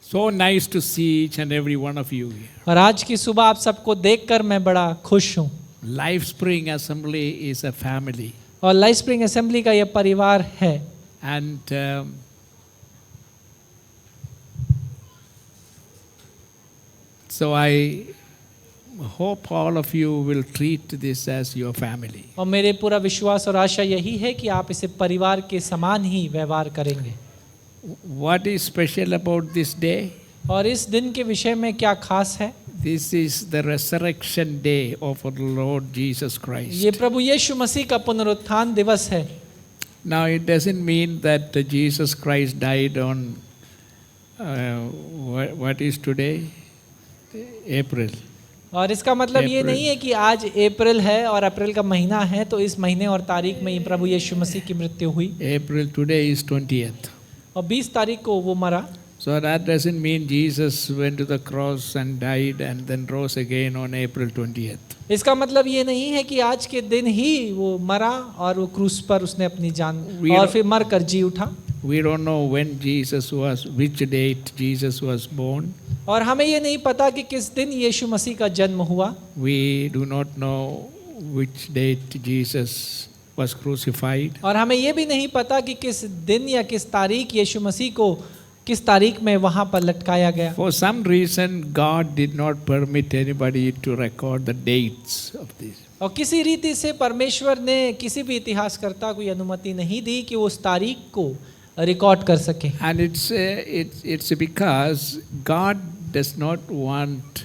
So nice to see each and every one of you here. और आज की सुबह आप सबको देखकर मैं बड़ा खुश हूँ। Life Spring Assembly is a family. और लाइफ स्प्रिंग असेंबली का यह परिवार है। And so I hope all of you will treat this as your family. और मेरे पूरा विश्वास और आशा यही है कि आप इसे परिवार के समान ही व्यवहार करेंगे। What is special about this day? और इस दिन के विषय में क्या खास है? This is the resurrection day of our Lord Jesus Christ. ये प्रभु यीशु मसीह का पुनरुत्थान दिवस है। Now it doesn't mean that Jesus Christ died on what is today? April. और इसका मतलब ये अप्रैल। नहीं है कि आज अप्रैल है और अप्रैल का महीना है तो इस महीने और तारीख में ही प्रभु यीशु मसीह की मृत्यु हुई। April today is 20th. और 20 तारीख को वो मरा। So that doesn't mean Jesus went to the cross and died and then rose again on April 20th. इसका मतलब ये नहीं है कि आज के दिन ही वो मरा और वो क्रूस पर उसने अपनी जान और फिर मर कर जी उठा। We don't know when Jesus was, which date Jesus was born. और हमें ये नहीं पता कि किस दिन यीशु मसीह का जन्म हुआ। We do not know which date Jesus was crucified. और हमें ये भी नहीं पता कि किस दिन या किस तारीख यीशु मसीह को किस तारीख में वहां पर लटकाया गया। For some reason, God did not permit anybody to record the dates of this. और किसी रीति से परमेश्वर ने किसी भी इतिहासकर्ता को अनुमति नहीं दी कि वो उस तारीख को रिकॉर्ड कर सके। And it's because God does not want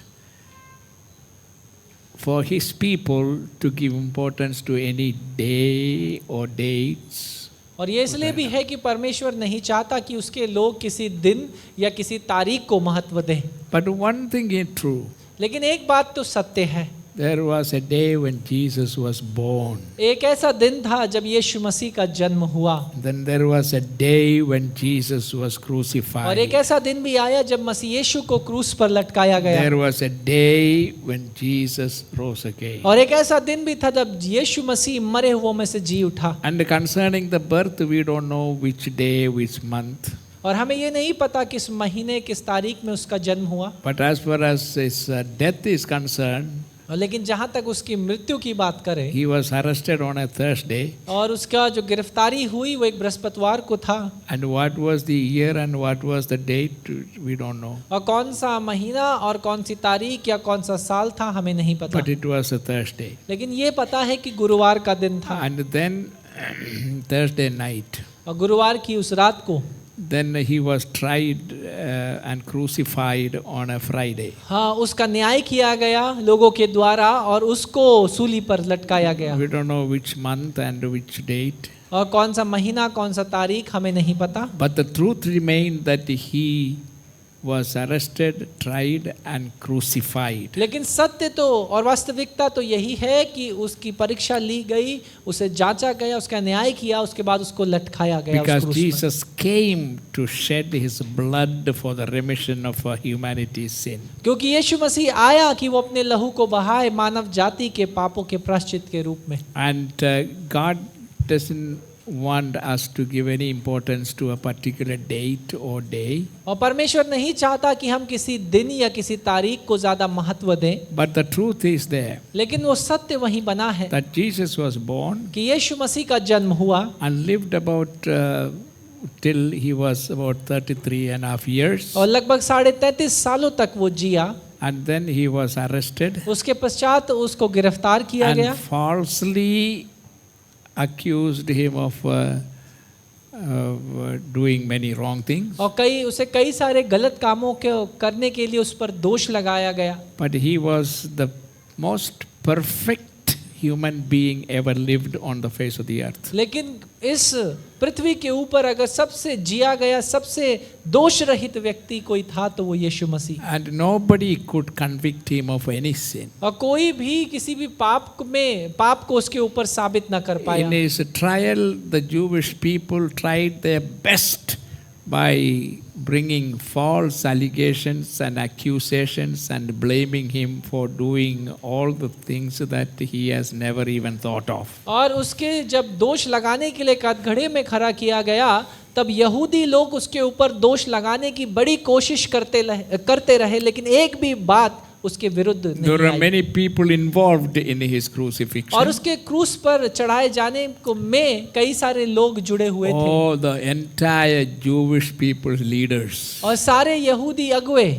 for His people to give importance to any day or dates. और ये इसलिए भी है कि परमेश्वर नहीं चाहता कि उसके लोग किसी दिन या किसी तारीख को महत्व दें। But one thing is true. लेकिन एक बात तो सत्य है। There was a day when Jesus was born. एक ऐसा दिन था जब यीशु मसीह का जन्म हुआ। Then there was a day when Jesus was और crucified. एक ऐसा दिन भी आया जब मसीह यीशु को क्रूस पर लटकाया गया। There was a day when Jesus rose again. और एक ऐसा दिन भी था जब यीशु मसीह मरे हुओं में से जी उठा। And concerning the birth, we don't know which day, which month. और हमें ये नहीं पता किस महीने किस तारीख में उसका जन्म हुआ। But as far as his death is concerned, और लेकिन जहाँ तक उसकी मृत्यु की बात करें, he was arrested on a Thursday. और उसका जो गिरफ्तारी हुई वो एक बृहस्पतिवार को था। And what was the year and what was the date, we don't know. और कौन सा महीना और कौन सी तारीख या कौन सा साल था हमें नहीं पता। But it was a Thursday. लेकिन ये पता है कि गुरुवार का दिन था। And then Thursday night, और गुरुवार की उस रात को then he was tried and crucified on a Friday. हाँ, उसका न्याय किया गया लोगों के द्वारा और उसको सूली पर लटकाया गया। We don't know which month and which date. और कौन सा महीना कौन सा तारीख हमें नहीं पता। But the truth remained that he was arrested, tried and crucified. लेकिन सत्य तो और वास्तविकता तो यही है कि उसकी परीक्षा ली गई, उसे जांचा गया, उसका न्याय किया, उसके बाद उसको लटकाया गया। Because उस क्रूस पर। Jesus came to shed his blood for the remission of humanity's sin. क्योंकि यीशु मसीह आया कि वो अपने लहू को बहाए मानव जाति के पापों के प्रायश्चित के रूप में। And God doesn't want us to give any importance to a particular date or day. और परमेश्वर नहीं चाहता कि हम किसी दिन या किसी तारीख को ज्यादा महत्व दें। But the truth is there लेकिन वो सत्य वहीं बना है that Jesus was born कि यीशु मसीह का जन्म हुआ and lived about till he was about 33 and a half years. और लगभग 33.5 सालों तक वो जिया। And then he was arrested उसके पश्चात उसको गिरफ्तार किया गया and falsely accused him of doing many wrong things. और उसे कई सारे गलत कामों के करने के लिए उस पर दोष लगाया गया। But he was the most perfect human being ever lived on the face of the earth. लेकिन इस पृथ्वी के ऊपर अगर सबसे जिया गया सबसे दोष रहित व्यक्ति कोई था तो वो यीशु मसीह। And nobody could convict him of any sin. और कोई भी किसी भी पाप को उसके ऊपर साबित न कर पाया। In his trial, the Jewish people tried their best by bringing false allegations and accusations and blaming him for doing all the things that he has never even thought of. और उसके जब दोष लगाने के लिए कटघरे में खड़ा किया गया तब यहूदी लोग उसके ऊपर दोष लगाने की बड़ी कोशिश करते रहे, लेकिन एक भी बात उसके विरुद्ध There नहीं were I. many people involved in his और crucifixion. उसके क्रूस पर चढ़ाए जाने को में कई सारे लोग जुड़े हुए थे, All the entire Jewish people's leaders. और सारे यहूदी अगुए,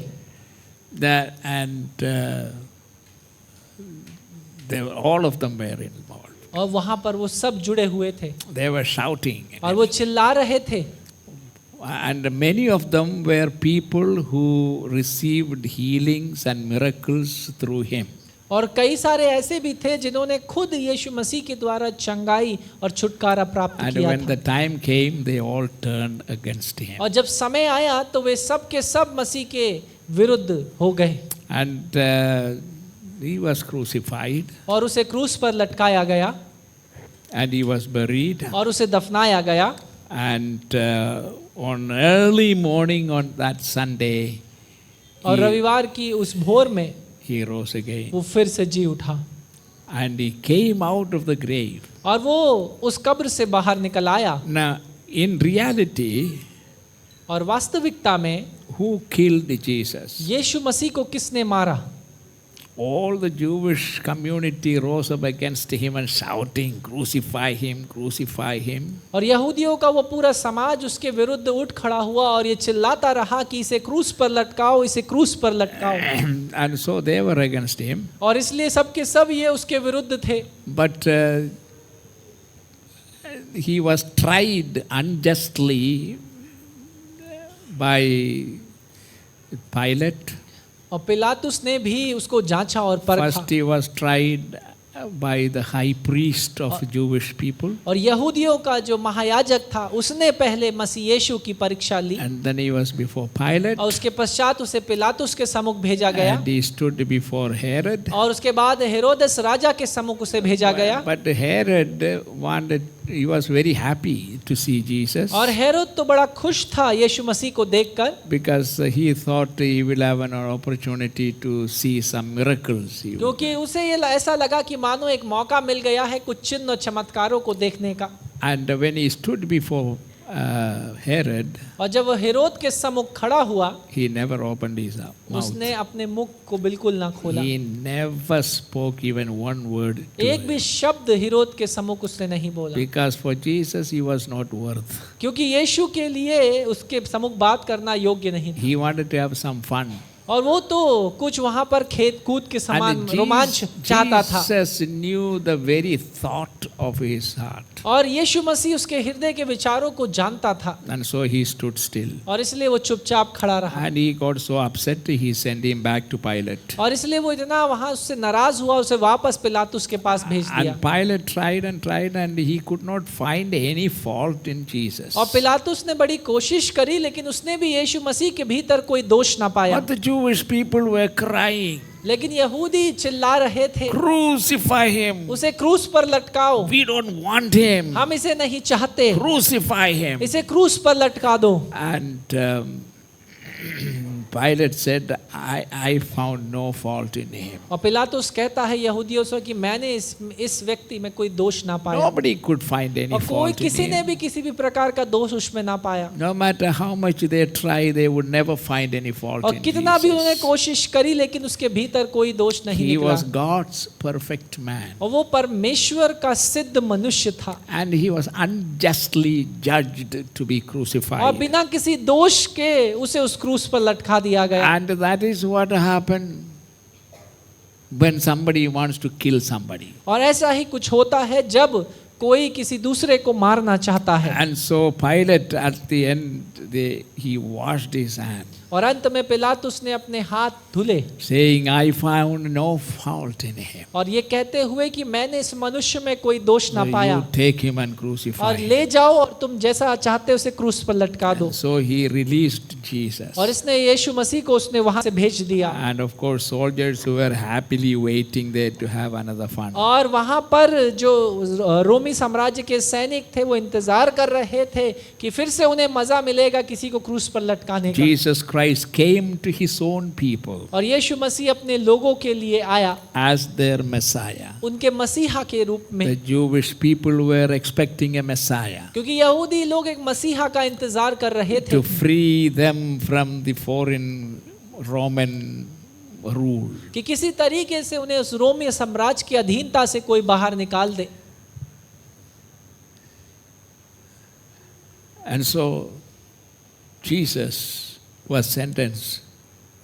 All of them were involved. और वहां पर वो सब जुड़े हुए थे They were shouting. और वो चिल्ला रहे थे। And many of them were people who received healings and miracles through him. और कई सारे ऐसे भी थे जिन्होंने खुद यीशु मसीह के द्वारा चंगाई और छुटकारा प्राप्त And किया when था। the time came, they all turned against him. और जब समय आया तो वे सब के सब मसीह के विरुद्ध हो गए And he was crucified और उसे क्रूस पर लटकाया गया and he was buried. और उसे दफनाया गया। And on early morning on that Sunday, और रविवार की उस भोर में he rose again. वो फिर से जी उठा And he came out of the grave. और वो उस कब्र से बाहर निकल आया। Now, in reality, और वास्तविकता में who killed Jesus? यीशु मसीह को किसने मारा? All the Jewish community rose up against him and shouting, "Crucify him, crucify him." और यहूदियों का वो पूरा समाज उसके विरुद्ध उठ खड़ा हुआ और ये चिल्लाता रहा कि इसे क्रूस पर लटकाओ, इसे क्रूस पर लटकाओ। And so they were against him. और इसलिए सब के सब ये उसके विरुद्ध थे। But he was tried unjustly by Pilate. और पिलातुस ने भी उसको जांचा और परखा। First he was tried by the high priest of Jewish people. और यहूदियों का जो महायाजक था उसने पहले मसीह यीशु की परीक्षा ली And then he was before Pilate. और उसके पश्चात उसे पिलातुस के सम्मुख भेजा गया And he stood before Herod. और उसके बाद हेरोदेस राजा के सम्मुख उसे भेजा गया। But Herod he was very happy to see Jesus. और हेरोद तो बड़ा खुश था यीशु मसीह को देखकर, Because he thought he will have an opportunity to see some miracles. क्योंकि उसे ये ऐसा लगा कि मानो एक मौका मिल गया है कुछ चिन्ह और चमत्कारों को देखने का। And when he stood before Herod, और जब वो हेरोद के सम्मुख खड़ा हुआ, he never opened his mouth. उसने अपने मुख को बिल्कुल ना खोला। He never spoke even one word to एक भी शब्द हेरोद के सम्मुख उसने नहीं बोला, because for Jesus he was not worth. क्योंकि यीशु के लिए उसके सम्मुख बात करना योग्य नहीं था। He wanted to have some fun. और वो तो कुछ वहां पर खेत कूद के समान And रोमांच चाहता था। Jesus knew the very thought of his heart. और यीशु मसीह उसके हृदय के विचारों को जानता था And so he stood still. और इसलिए वो चुपचाप खड़ा रहा। And he got so upset, he sent him back to Pilate. और इसलिए वो इतना वहां उससे नाराज हुआ, उसे वापस पिलातुस के पास भेज दिया। And Pilate tried and he could not find any fault in Jesus. और पिलातुस ने बड़ी कोशिश करी, लेकिन उसने भी यीशु मसीह के भीतर कोई दोष ना पाया। But the Jewish people were crying, लेकिन यहूदी चिल्ला रहे थे, "Crucify him. उसे क्रूस पर लटकाओ, We don't want him. हम इसे नहीं चाहते, Crucify him." इसे क्रूस पर लटका दो। And Pilate said, I found no fault in him. और पिलातुस कहता है यहूदियों से कि मैंने इस व्यक्ति में कोई दोष ना पाया, Nobody could find any और कोई fault in किसी ने him. भी किसी भी प्रकार का दोष उसमें ना पाया। No matter how much they try, they would never find any fault और in कितना भी उन्होंने Jesus. कोशिश करी, लेकिन उसके भीतर कोई दोष नहीं He निकला। was God's perfect man. और वो परमेश्वर का सिद्ध मनुष्य था And he was unjustly judged to be और crucified. बिना किसी दोष के उसे उस क्रूस पर लटका दिया गया। And that is what happened when somebody wants to kill somebody. और ऐसा ही कुछ होता है जब कोई किसी दूसरे को मारना चाहता है। And so Pilate at the end, he washed his hand, और अंत में पिलातुस ने अपने हाथ धुले saying, I found no fault in him. और ये कहते हुए कि मैंने इस मनुष्य में कोई दोष ना So पाया, you take him and crucify और him. ले जाओ और तुम जैसा चाहते उसे क्रूस पर लटका दो। So he released Jesus. और इसने यीशु मसीह को उसने वहां से भेज दिया। And of course, soldiers who were happily waiting there to have another fun. और वहां पर जो रोमी रोमी साम्राज्य के सैनिक थे वो इंतजार कर रहे थे कि फिर से उन्हें मजा मिलेगा किसी को क्रूस पर लटकाने का। Jesus Christ came to his own people और यीशु मसीह अपने लोगों के लिए आया as their Messiah. उनके मसीहा के रूप में, The Jewish people were expecting a Messiah क्योंकि यहूदी लोग एक मसीहा का इंतजार कर रहे थे to free them from the foreign Roman rule. कि किसी तरीके से उन्हें उस रोमी साम्राज्य की अधीनता से कोई बाहर निकाल दे। And so Jesus was sentenced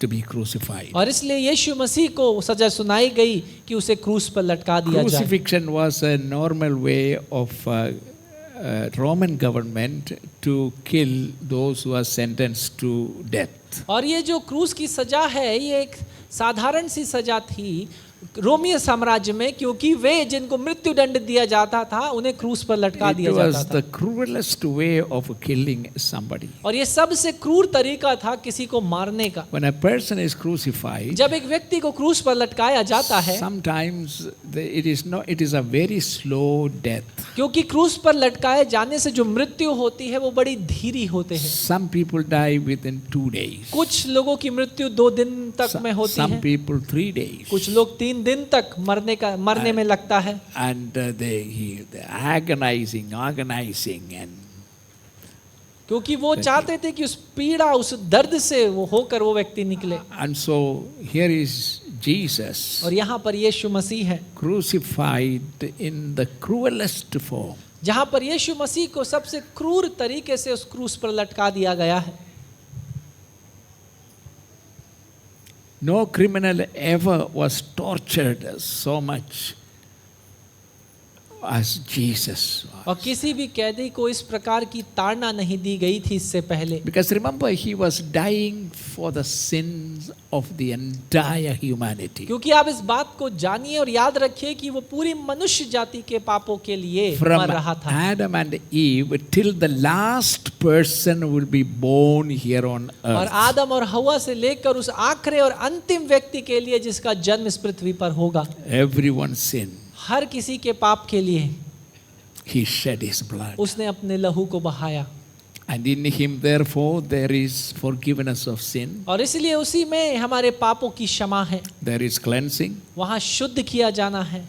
to be crucified. और इसलिए यीशु मसीह को सजा सुनाई गई कि उसे क्रूस पर लटका दिया जाए। Crucifixion was a normal way of Roman government to kill those who are sentenced to death. और ये जो क्रूस की सजा है ये एक साधारण सी सजा थी रोमी साम्राज्य में, क्योंकि वे जिनको मृत्यु दंड दिया जाता था उन्हें क्रूस पर लटका It दिया was जाता the था। cruelest way of killing somebody. और ये सबसे क्रूर तरीका था किसी को मारने का। When a person is crucified, जब एक व्यक्ति को क्रूस पर लटकाया जाता है, sometimes it is a very slow death. क्योंकि क्रूस पर लटकाए जाने से जो मृत्यु होती है वो बड़ी धीरी होते हैं। Some people die within 2 days. कुछ लोगों की मृत्यु 2 दिन तक में होती Some है, people 3 days. कुछ लोग 3 दिन तक मरने में लगता है। And they're agonizing, and क्योंकि वो चाहते थे कि उस पीड़ा उस दर्द से वो होकर वो व्यक्ति निकले। and so here is Jesus और यहाँ पर यीशु मसीह है crucified in the cruelest form. जहाँ पर यीशु मसीह को सबसे क्रूर तरीके से उस क्रूस पर लटका दिया गया है। No criminal ever was tortured so much as Jesus was. और किसी भी कैदी को इस प्रकार की ताड़ना नहीं दी गई थी इससे पहले, Because remember, he was dying for the sins of the entire humanity. क्योंकि आप इस बात को जानिए और याद रखिए कि वो पूरी मनुष्य जाति के पापों के लिए From मर रहा था। Adam and Eve till the last person will be born here on और earth. आदम और हवा से लेकर उस आखिरी और अंतिम व्यक्ति के लिए जिसका जन्म इस पृथ्वी पर होगा, Everyone's sin. हर किसी के पाप के लिए He shed his blood. उसने अपने लहू को बहाया। And in him, therefore, there is forgiveness of sin. और इसलिए उसी में हमारे पापों की क्षमा है, There is cleansing. वहाँ शुद्ध किया जाना है।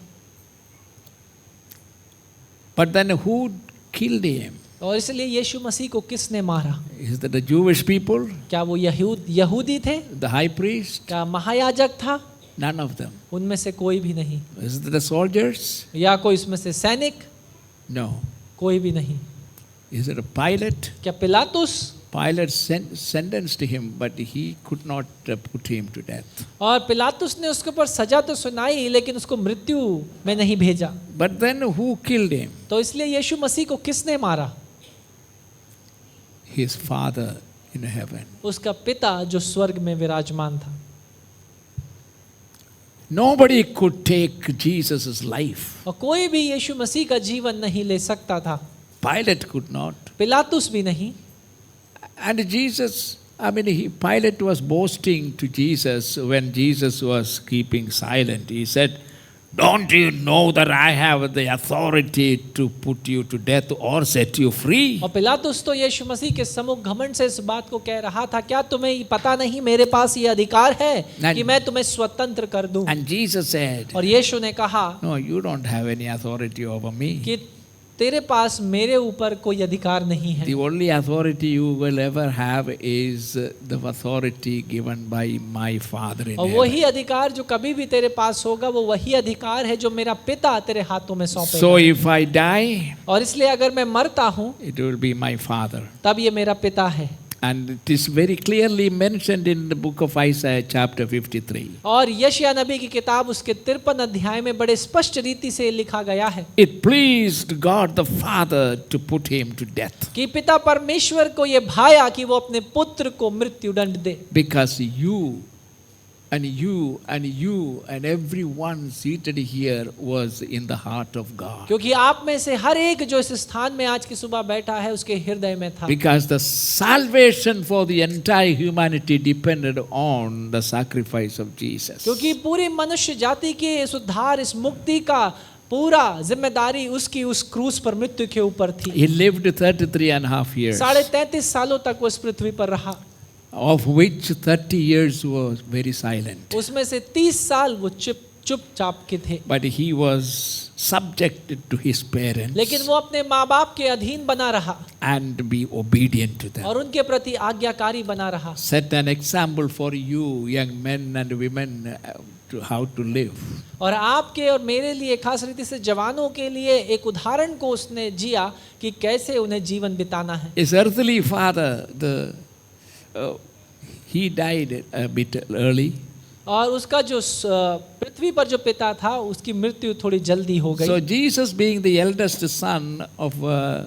But then who killed him? और इसलिए यीशु मसीह को किसने मारा? Is that the Jewish people? क्या वो यहूदी थे? The high priest? क्या महायाजक था? None of them. उनमें से कोई भी नहीं। Is that the soldiers? या कोई इसमें से सैनिक? No. कोई भी नहीं। Is it a Pilate? क्या पिलातुस? Pilate sentenced him, but he could not put him to death. और पिलातुस ने उसके ऊपर सजा तो सुनाई लेकिन उसको मृत्यु में नहीं भेजा। But then who killed him? तो इसलिए यीशु मसीह को किसने मारा? His Father in heaven. उसका पिता जो स्वर्ग में विराजमान था। Nobody could take Jesus' life. और कोई भी यीशु मसीह का जीवन नहीं ले सकता था। Pilate could not. पिलातुस भी नहीं। And Jesus, Pilate was boasting to Jesus when Jesus was keeping silent. He said, "Don't you know that I have the authority to put you to death or set you free?" और पिलातुस तो यीशु मसीह के सम्मुख घमंड से इस बात को कह रहा था, क्या तुम्हें पता नहीं मेरे पास ये अधिकार है कि मैं तुम्हें स्वतंत्र कर दूं? And Jesus said, और यीशु ने कहा, "No, you don't have any authority over me. कि तेरे पास मेरे ऊपर कोई अधिकार नहीं है। The only authority you will ever have is the authority given by my Father in और heaven." वही अधिकार जो कभी भी तेरे पास होगा वो वही अधिकार है जो मेरा पिता तेरे हाथों में सौंपेगा। So if I die, और इसलिए अगर मैं मरता हूँ it will be my Father. तब ये मेरा पिता है। And it is very clearly mentioned in the book of Isaiah chapter 53. और यशायाह नबी की किताब उसके 53 अध्याय में बड़े स्पष्ट रीति से लिखा गया है It pleased God the Father to put him to death कि पिता परमेश्वर को ये भाया कि वो अपने पुत्र को मृत्यु दंड दे, because you and everyone seated here was in the heart of God. क्योंकि आप में से हर एक जो इस स्थान में आज की सुबह बैठा है उसके हृदय में था। Because the salvation for the entire humanity depended on the sacrifice of Jesus. क्योंकि पूरी मनुष्य जाति के इस उद्धार इस मुक्ति का पूरा जिम्मेदारी उसकी उस क्रूस पर मृत्यु के ऊपर थी। He lived 33.5 years, 33.5 सालों तक वो इस पृथ्वी पर रहा, of which 30 years was very silent. उसमें से 30 साल वो चुपचाप के थे, But he was subjected to his parents लेकिन वो अपने माँ बाप के अधीन बना रहा and be obedient to them. और उनके प्रति आज्ञाकारी बना रहा। Set an example for you, young men and women, to how to live. और आपके और मेरे लिए, खास रीति से जवानों के लिए एक उदाहरण को उसने जिया कि कैसे उन्हें जीवन बिताना है। His earthly father, he died a bit early. और उसका जो पृथ्वी पर जो पिता था उसकी मृत्यु थोड़ी जल्दी हो गई। So Jesus, being the eldest son of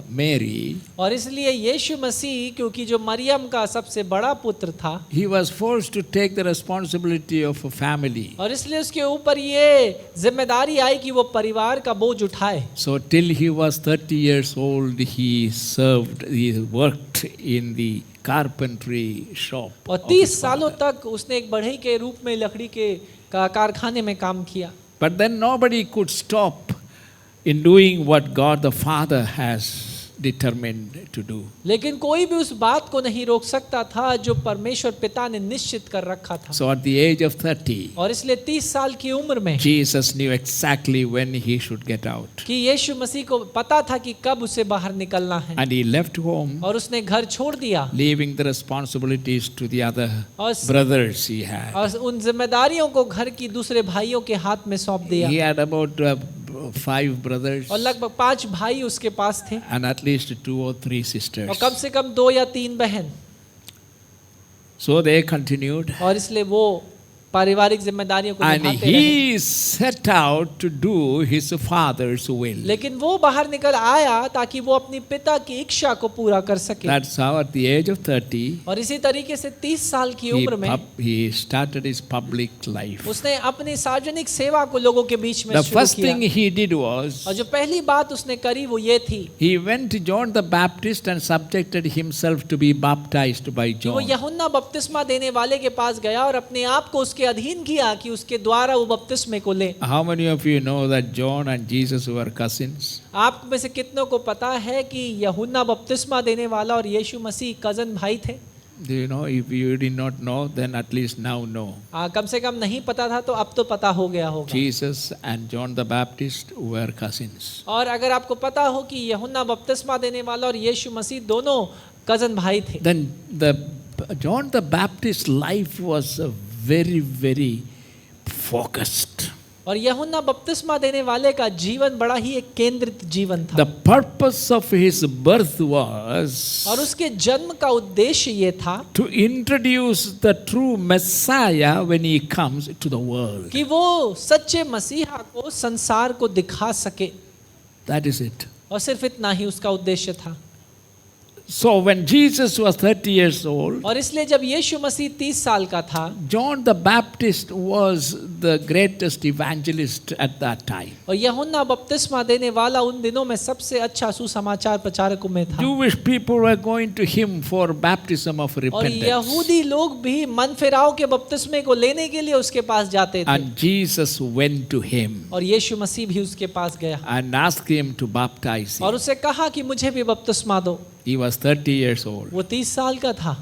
Mary, और इसलिए यीशु मसीह क्योंकि जो मरियम का सबसे बड़ा पुत्र था, he was forced to take the responsibility of a family. और इसलिए उसके ऊपर ये जिम्मेदारी आई कि वो परिवार का बोझ उठाए। So till he was 30 years old, he worked in the carpentry shop. और 30 सालों तक उसने एक बढ़ई के रूप में लकड़ी के कारखाने में काम किया। But then nobody could stop in doing what God the Father has determined to do. लेकिन कोई भी उस बात को नहीं रोक सकता था जो परमेश्वर पिता ने निश्चित कर रखा था। So at the age of 30, और इसलिए 30 साल की उम्र में Jesus knew exactly when he should get out. कि यीशु मसीह को पता था कि कब उसे बाहर निकलना है, And he left home, और उसने घर छोड़ दिया leaving the responsibilities to the other और brothers he had. और उन जिम्मेदारियों को घर की दूसरे भाइयों के हाथ में सौंप दिया। He had about 5 brothers और लगभग 5 भाई उसके पास थे and at least 2 or 3 sisters. और कम से कम 2 या 3 बहन। So they continued. और इसलिए वो पारिवारिक जिम्मेदारियों को And निभाते रहे। he set out to do his father's will. लेकिन वो बाहर निकल आया ताकि वो अपनी पिता की इच्छा को पूरा कर सके। That's how at the age of 30, और इसी तरीके से 30 साल की उम्र में he started his public life. उसने अपनी सार्वजनिक सेवा को लोगों के बीच में The शुरू first thing किया। he did was, और जो पहली बात उसने करी वो ये थी he went to John the Baptist and subjected himself to be baptized by कि वो John. यूहन्ना बपतिस्मा देने वाले के पास गया और अपने आप को उसके अधीन किया कि उसके द्वारा वो बपतिस्मे को ले। How many of you know that John and Jesus were cousins? आप में से कितनों को पता है कि यूहन्ना बपतिस्मा देने वाला और यीशु मसीह कजन भाई थे? Do you know? If you did not know, then at least now know. कम से कम नहीं पता था तो अब तो पता हो गया होगा। Jesus and John the Baptist were cousins. और अगर आपको पता हो कि यूहन्ना बपतिस्मा देने वाला और यीशु मसीह दोनों कजन भाई थे, Then John the Baptist's life was very, very focused. और यूहन्ना बपतिस्मा देने वाले का जीवन बड़ा ही एक केंद्रित जीवन था। The purpose of his birth was और उसके जन्म का उद्देश्य ये था to introduce the true Messiah when he comes to the world. कि वो सच्चे मसीहा को संसार को दिखा सके। That is it. और सिर्फ इतना ही उसका उद्देश्य था। So when Jesus was 30 years old, और इसलिए जब यीशु मसीह 30 साल का था, John the Baptist was the greatest evangelist at that time. और यूहन्ना बपतिस्मा देने वाला उन दिनों में सबसे अच्छा सुसमाचार प्रचारकों में था। Jewish people were going to him for baptism of और repentance. यहूदी लोग भी मन फिराव के बपतिस्मे को लेने के लिए उसके पास जाते थे। And Jesus went to him और यीशु मसीह भी उसके पास गया and asked him to baptize और him. उससे कहा कि मुझे भी बपतिस्मा दो। He was 30 years old. वो 30 साल का था।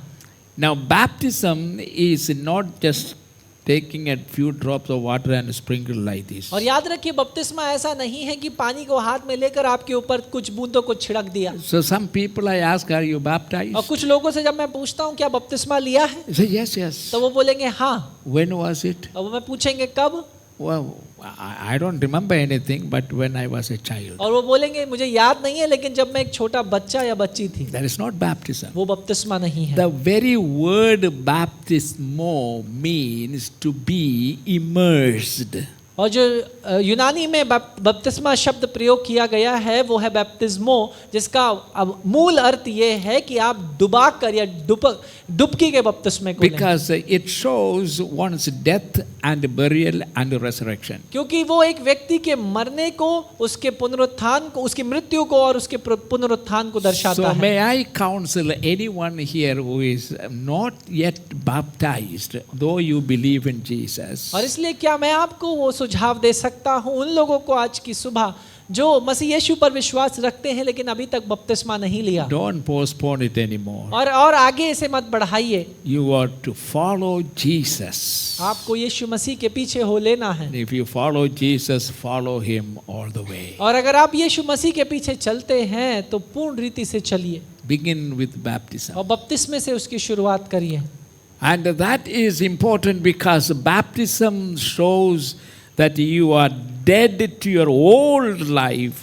Now baptism is not just taking a few drops of water and sprinkle like this. और याद रखिए बपतिस्मा ऐसा नहीं है कि पानी को हाथ में लेकर आपके ऊपर कुछ बूंदों को छिड़क दिया। So some people I ask, are you baptized? और कुछ लोगों से जब मैं पूछता हूँ क्या बपतिस्मा लिया है, They say yes, yes. तो वो बोलेंगे हाँ। When was it? और वो मैं पूछेंगे कब, Well, I don't remember anything, but when I was a child. और वो बोलेंगे मुझे याद नहीं है, लेकिन जब मैं एक छोटा बच्चा या बच्ची थी। That is not baptism. वो बपतिस्मा नहीं है। The very word baptismo means to be immersed. और जो यूनानी में बपतिस्मा शब्द प्रयोग किया गया है वो है बैप्टिज्मो, जिसका अब मूल अर्थ ये है कि आप डुबा कर या डुबकी के बपतिस्मे को लें। Because it shows one's death and burial and resurrection. क्योंकि वो एक व्यक्ति के मरने को, उसके पुनरुत्थान को, उसकी मृत्यु को और उसके पुनरुत्थान को दर्शाता So है। may I counsel anyone here who is not yet baptized, though you believe in Jesus, और इसलिए क्या मैं आपको वो सुझाव दे सकता हूं उन लोगों को आज की सुबह जो मसीह यीशु पर विश्वास रखते हैं लेकिन अभी तक बपतिस्मा नहीं लिया, Don't postpone it anymore. और आगे इसे मत बढ़ाइए। You are to follow Jesus. आपको यीशु मसीह के पीछे हो लेना है, If you follow Jesus, follow him all the way. और अगर आप यीशु मसीह के पीछे चलते हैं तो पूर्ण रीति से चलिए Begin with baptism. और बपतिस्मे से उसकी शुरुआत करिए। And that is important because baptism shows that you are dead to your old life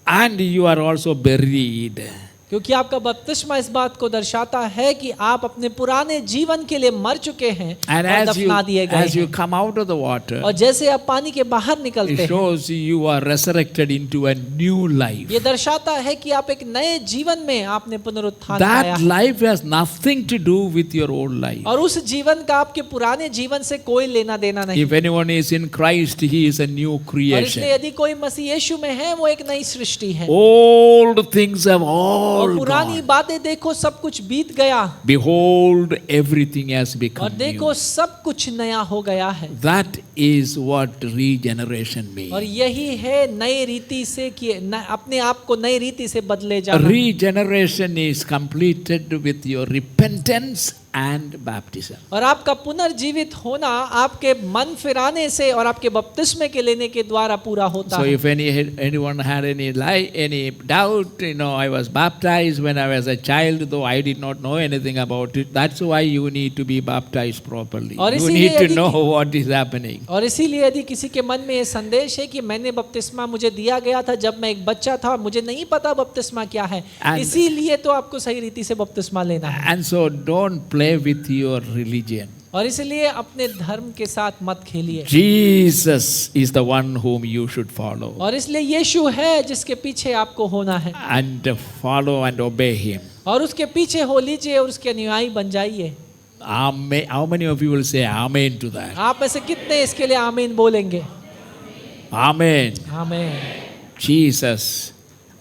and you are also buried. क्योंकि आपका बपतिस्मा इस बात को दर्शाता है कि आप अपने पुराने जीवन के लिए मर चुके हैं And और as दफना दिए गए you हैं। come out of the water, और जैसे आप पानी के बाहर निकलते it हैं, shows you are resurrected into a new life. ये दर्शाता है कि आप एक नए जीवन में आपने पुनरुत्थान पाया That है। life has nothing to do with your old life. और उस जीवन का आपके पुराने जीवन से कोई लेना देना नहीं। If anyone is in Christ, he is a new और creation. इसलिए यदि कोई मसीह यीशु में है वो एक नई सृष्टि है। Old things have और all पुरानी gone. बातें देखो सब कुछ बीत गया, Behold, everything has और become देखो new. सब कुछ नया हो गया है। That is what regeneration और means. यही है नई रीति से कि अपने आप को नई रीति से बदले जाना। Regeneration is completed with your repentance and baptism. और आपका पुनर्जीवित होना आपके मन फिराने से और आपके बपतिस्मे के लेने के द्वारा पूरा होता So है। if anyone had any doubt, I was baptized when I was a child, though I did not know anything about it. That's why you need to be baptized properly. और You इसीलिए need to यदि- know what is happening. और इसीलिए यदि किसी के मन में ये संदेश है कि मैंने बपतिस्मा मुझे दिया गया था जब मैं एक बच्चा था, मुझे नहीं पता बपतिस्मा क्या है, And- इसीलिए तो आपको सही रीति से बपतिस्मा लेना है। And so don't play with your religion. और इसलिए अपने धर्म के साथ मत खेलिए। Jesus is the one whom you should follow. और इसलिए यीशु है जिसके पीछे आपको होना है, And follow and obey him. और उसके पीछे हो लीजिए और उसके अनुयायी बन जाइए। Amen. How many of you will say amen to that? आप ऐसे कितने इसके लिए आमीन बोलेंगे? Amen. आमीन। Jesus,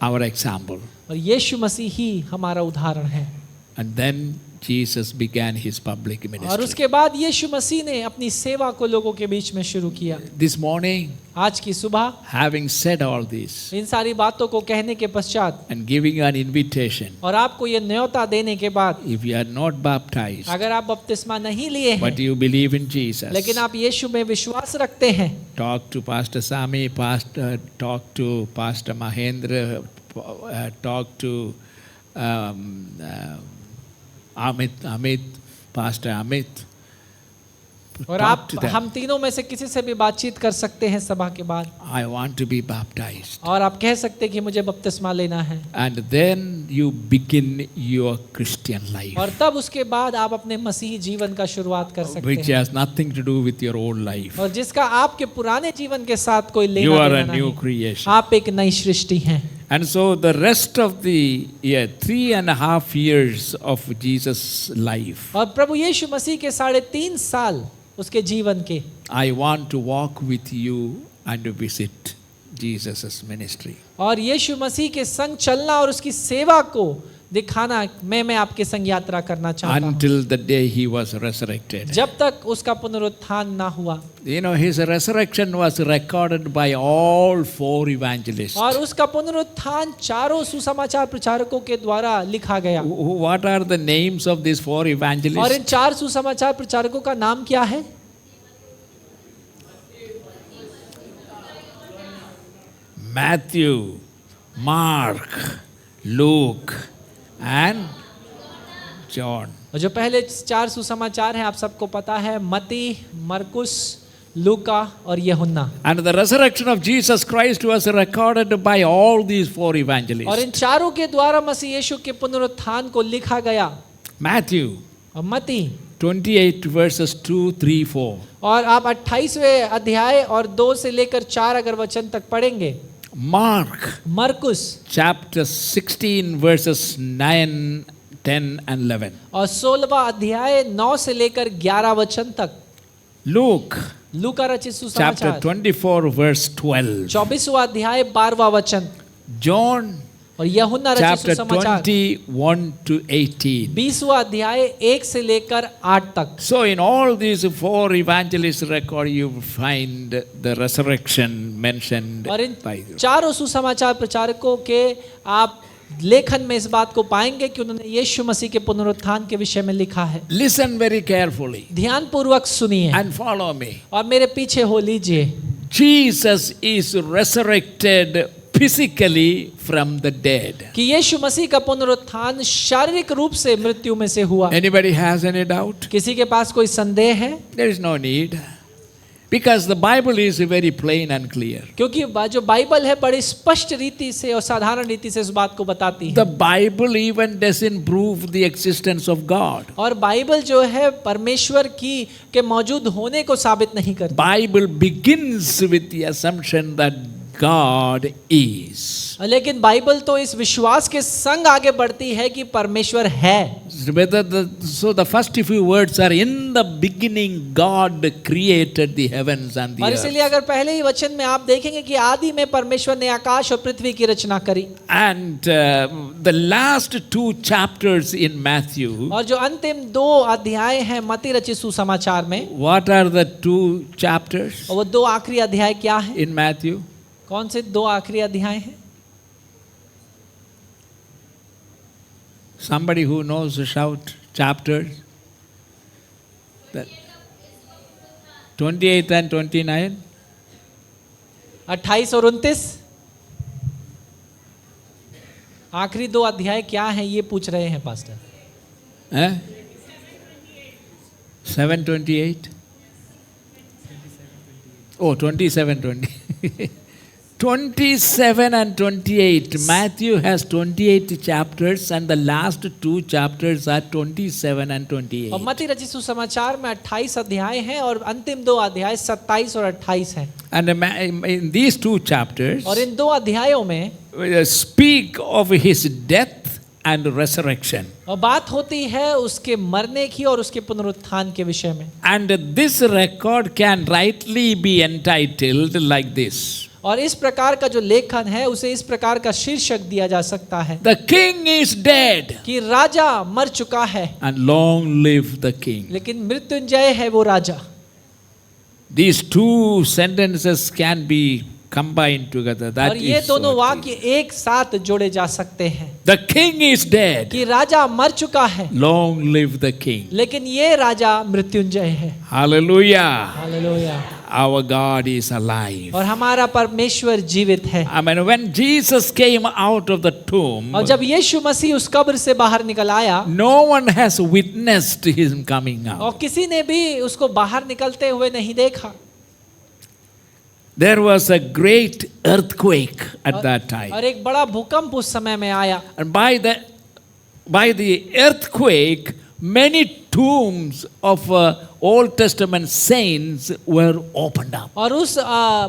our example. और यीशु मसीह ही हमारा उदाहरण है। And then Jesus began his public और ministry. उसके बाद यीशु मसीह ने अपनी सेवा को लोगों के बीच में शुरू किया। This morning, आज की सुबह having said all this इन सारी बातों को कहने के पश्चात and giving you an invitation, और आपको ये न्योता देने के बाद, if you are not baptized, अगर आप बपतिस्मा नहीं लिए but हैं you believe in Jesus, लेकिन आप यीशु में विश्वास रखते हैं, talk to Pastor Sami, talk to Pastor Mahendra, talk to Amit, Pastor Amit. और Talk आप to them. हम तीनों में से किसी से भी बातचीत कर सकते हैं सभा के बाद, I want to be baptized. और आप कह सकते हैं कि मुझे बपतिस्मा लेना है। And then you begin your Christian life, और तब उसके बाद आप अपने मसीही जीवन का शुरुआत कर सकते which हैं, has nothing to do with your old life. और जिसका आपके पुराने जीवन के साथ कोई You लेना are देना a new नहीं। creation. आप एक नई सृष्टि हैं। And so the rest of the 3.5 years of Jesus' life, और प्रभु यीशु मसीह के 3.5 साल उसके जीवन के, I want to walk with you and visit Jesus' ministry. और यीशु मसीह के संग चलना और उसकी सेवा को दिखाना मैं आपके संग यात्रा करना चाहता हूं, Until the day he was resurrected. जब तक उसका पुनरुत्थान ना हुआ। His resurrection was recorded by all 4 evangelists. और उसका पुनरुत्थान 4 सुसमाचार प्रचारकों के द्वारा लिखा गया। What are the names of these 4 और evangelists? इन 4 सुसमाचार प्रचारकों का नाम क्या है? Matthew, Mark, Luke and John. और जो पहले 4 सुसमाचार हैं आप सबको पता है, मत्ती, मरकुस, लूका और यूहन्ना। And the resurrection of Jesus Christ was recorded by all these 4 और evangelists. इन चारों के द्वारा मसीह यीशु के पुनरुत्थान को लिखा गया। Matthew और मत्ती 28 verses 2, 3, 4. और आप 28वें अध्याय और 2 से लेकर 4 अगर वचन तक पढ़ेंगे। Mark मरकुस chapter 16 verses 9, 10 and 11. और 16वां अध्याय 9 से लेकर 11 वचन तक। Luke लूका रचित chapter सुसमाचार 24 verse 12. 24वां अध्याय 12वां वचन। John और यूहन्ना रचित chapter सुसमाचार 21 to 18. 20वां अध्याय 1 से लेकर 8 तक। So in all these four evangelists record, you find the resurrection mentioned और इन by them. चारों सुसमाचार प्रचारकों के आप लेखन में इस बात को पाएंगे कि उन्होंने यीशु मसीह के पुनरुत्थान के विषय में लिखा है। Listen very carefully ध्यानपूर्वक सुनिए and follow me. और मेरे पीछे हो लीजिए। Jesus is resurrected physically from the dead. कि यीशु मसीह का पुनरुत्थान शारीरिक रूप से मृत्यु में से हुआ। Anybody has any doubt? किसी के पास कोई संदेह है? There is no need. Because the Bible is very plain and clear. क्योंकि जो बाइबल है बड़ी स्पष्ट रीति से और साधारण रीति से इस बात को बताती है। The Bible even doesn't prove the existence of God. और बाइबल जो है परमेश्वर की के मौजूद होने को साबित नहीं करती। Bible begins with the assumption that God is. लेकिन बाइबल तो इस विश्वास के संग आगे बढ़ती है कि परमेश्वर है। So the first few words are, in the beginning God created the heavens and the और earth. इसलिए अगर पहले ही वचन में आप देखेंगे कि आदि में परमेश्वर ने आकाश और पृथ्वी की रचना करी। And the last two chapters in Matthew, और जो अंतिम 2 अध्याय हैं मत्ती रचित सुसमाचार में, what are the two chapters और वो 2 आखिरी अध्याय क्या है? in Matthew? कौन से 2 आखिरी अध्याय हैं? Somebody who knows, shout chapters. 28 and 29. 28 और 29। आखिरी 2 अध्याय क्या हैं ये पूछ रहे हैं pastor. Eh? 7:28. Oh, 27, 20. 27 and 28. Matthew has 28 chapters and the last 2 chapters are 27 and 28. और मत्ती रचित सुसमाचार में 28 अध्याय हैं और अंतिम 2 अध्याय 27 और 28 हैं। And in these 2 chapters और इन 2 अध्यायों में speak of his death and resurrection. और बात होती है उसके मरने की और उसके पुनरुत्थान के विषय में। And this record can rightly be entitled like this. और इस प्रकार का जो लेखन है उसे इस प्रकार का शीर्षक दिया जा सकता है The king is dead कि राजा मर चुका है and long live the king. लेकिन मृत्युंजय है वो राजा। These two sentences can be combined together. That और ये is दोनों so वाक्य एक साथ जोड़े जा सकते हैं The king is dead. कि राजा मर चुका है Long live the king. लेकिन ये राजा मृत्युंजय है। Hallelujah. Hallelujah. Our God is alive. और हमारा परमेश्वर जीवित है। I mean, when Jesus came out of the tomb, और जब यीशु मसीह उस कब्र से बाहर निकल आया no one has witnessed him coming out. और किसी ने भी उसको बाहर निकलते हुए नहीं देखा। There was a great earthquake at that time. और एक बड़ा भूकंप उस समय में आया And by the earthquake, many tombs of Old Testament saints were opened up. और उस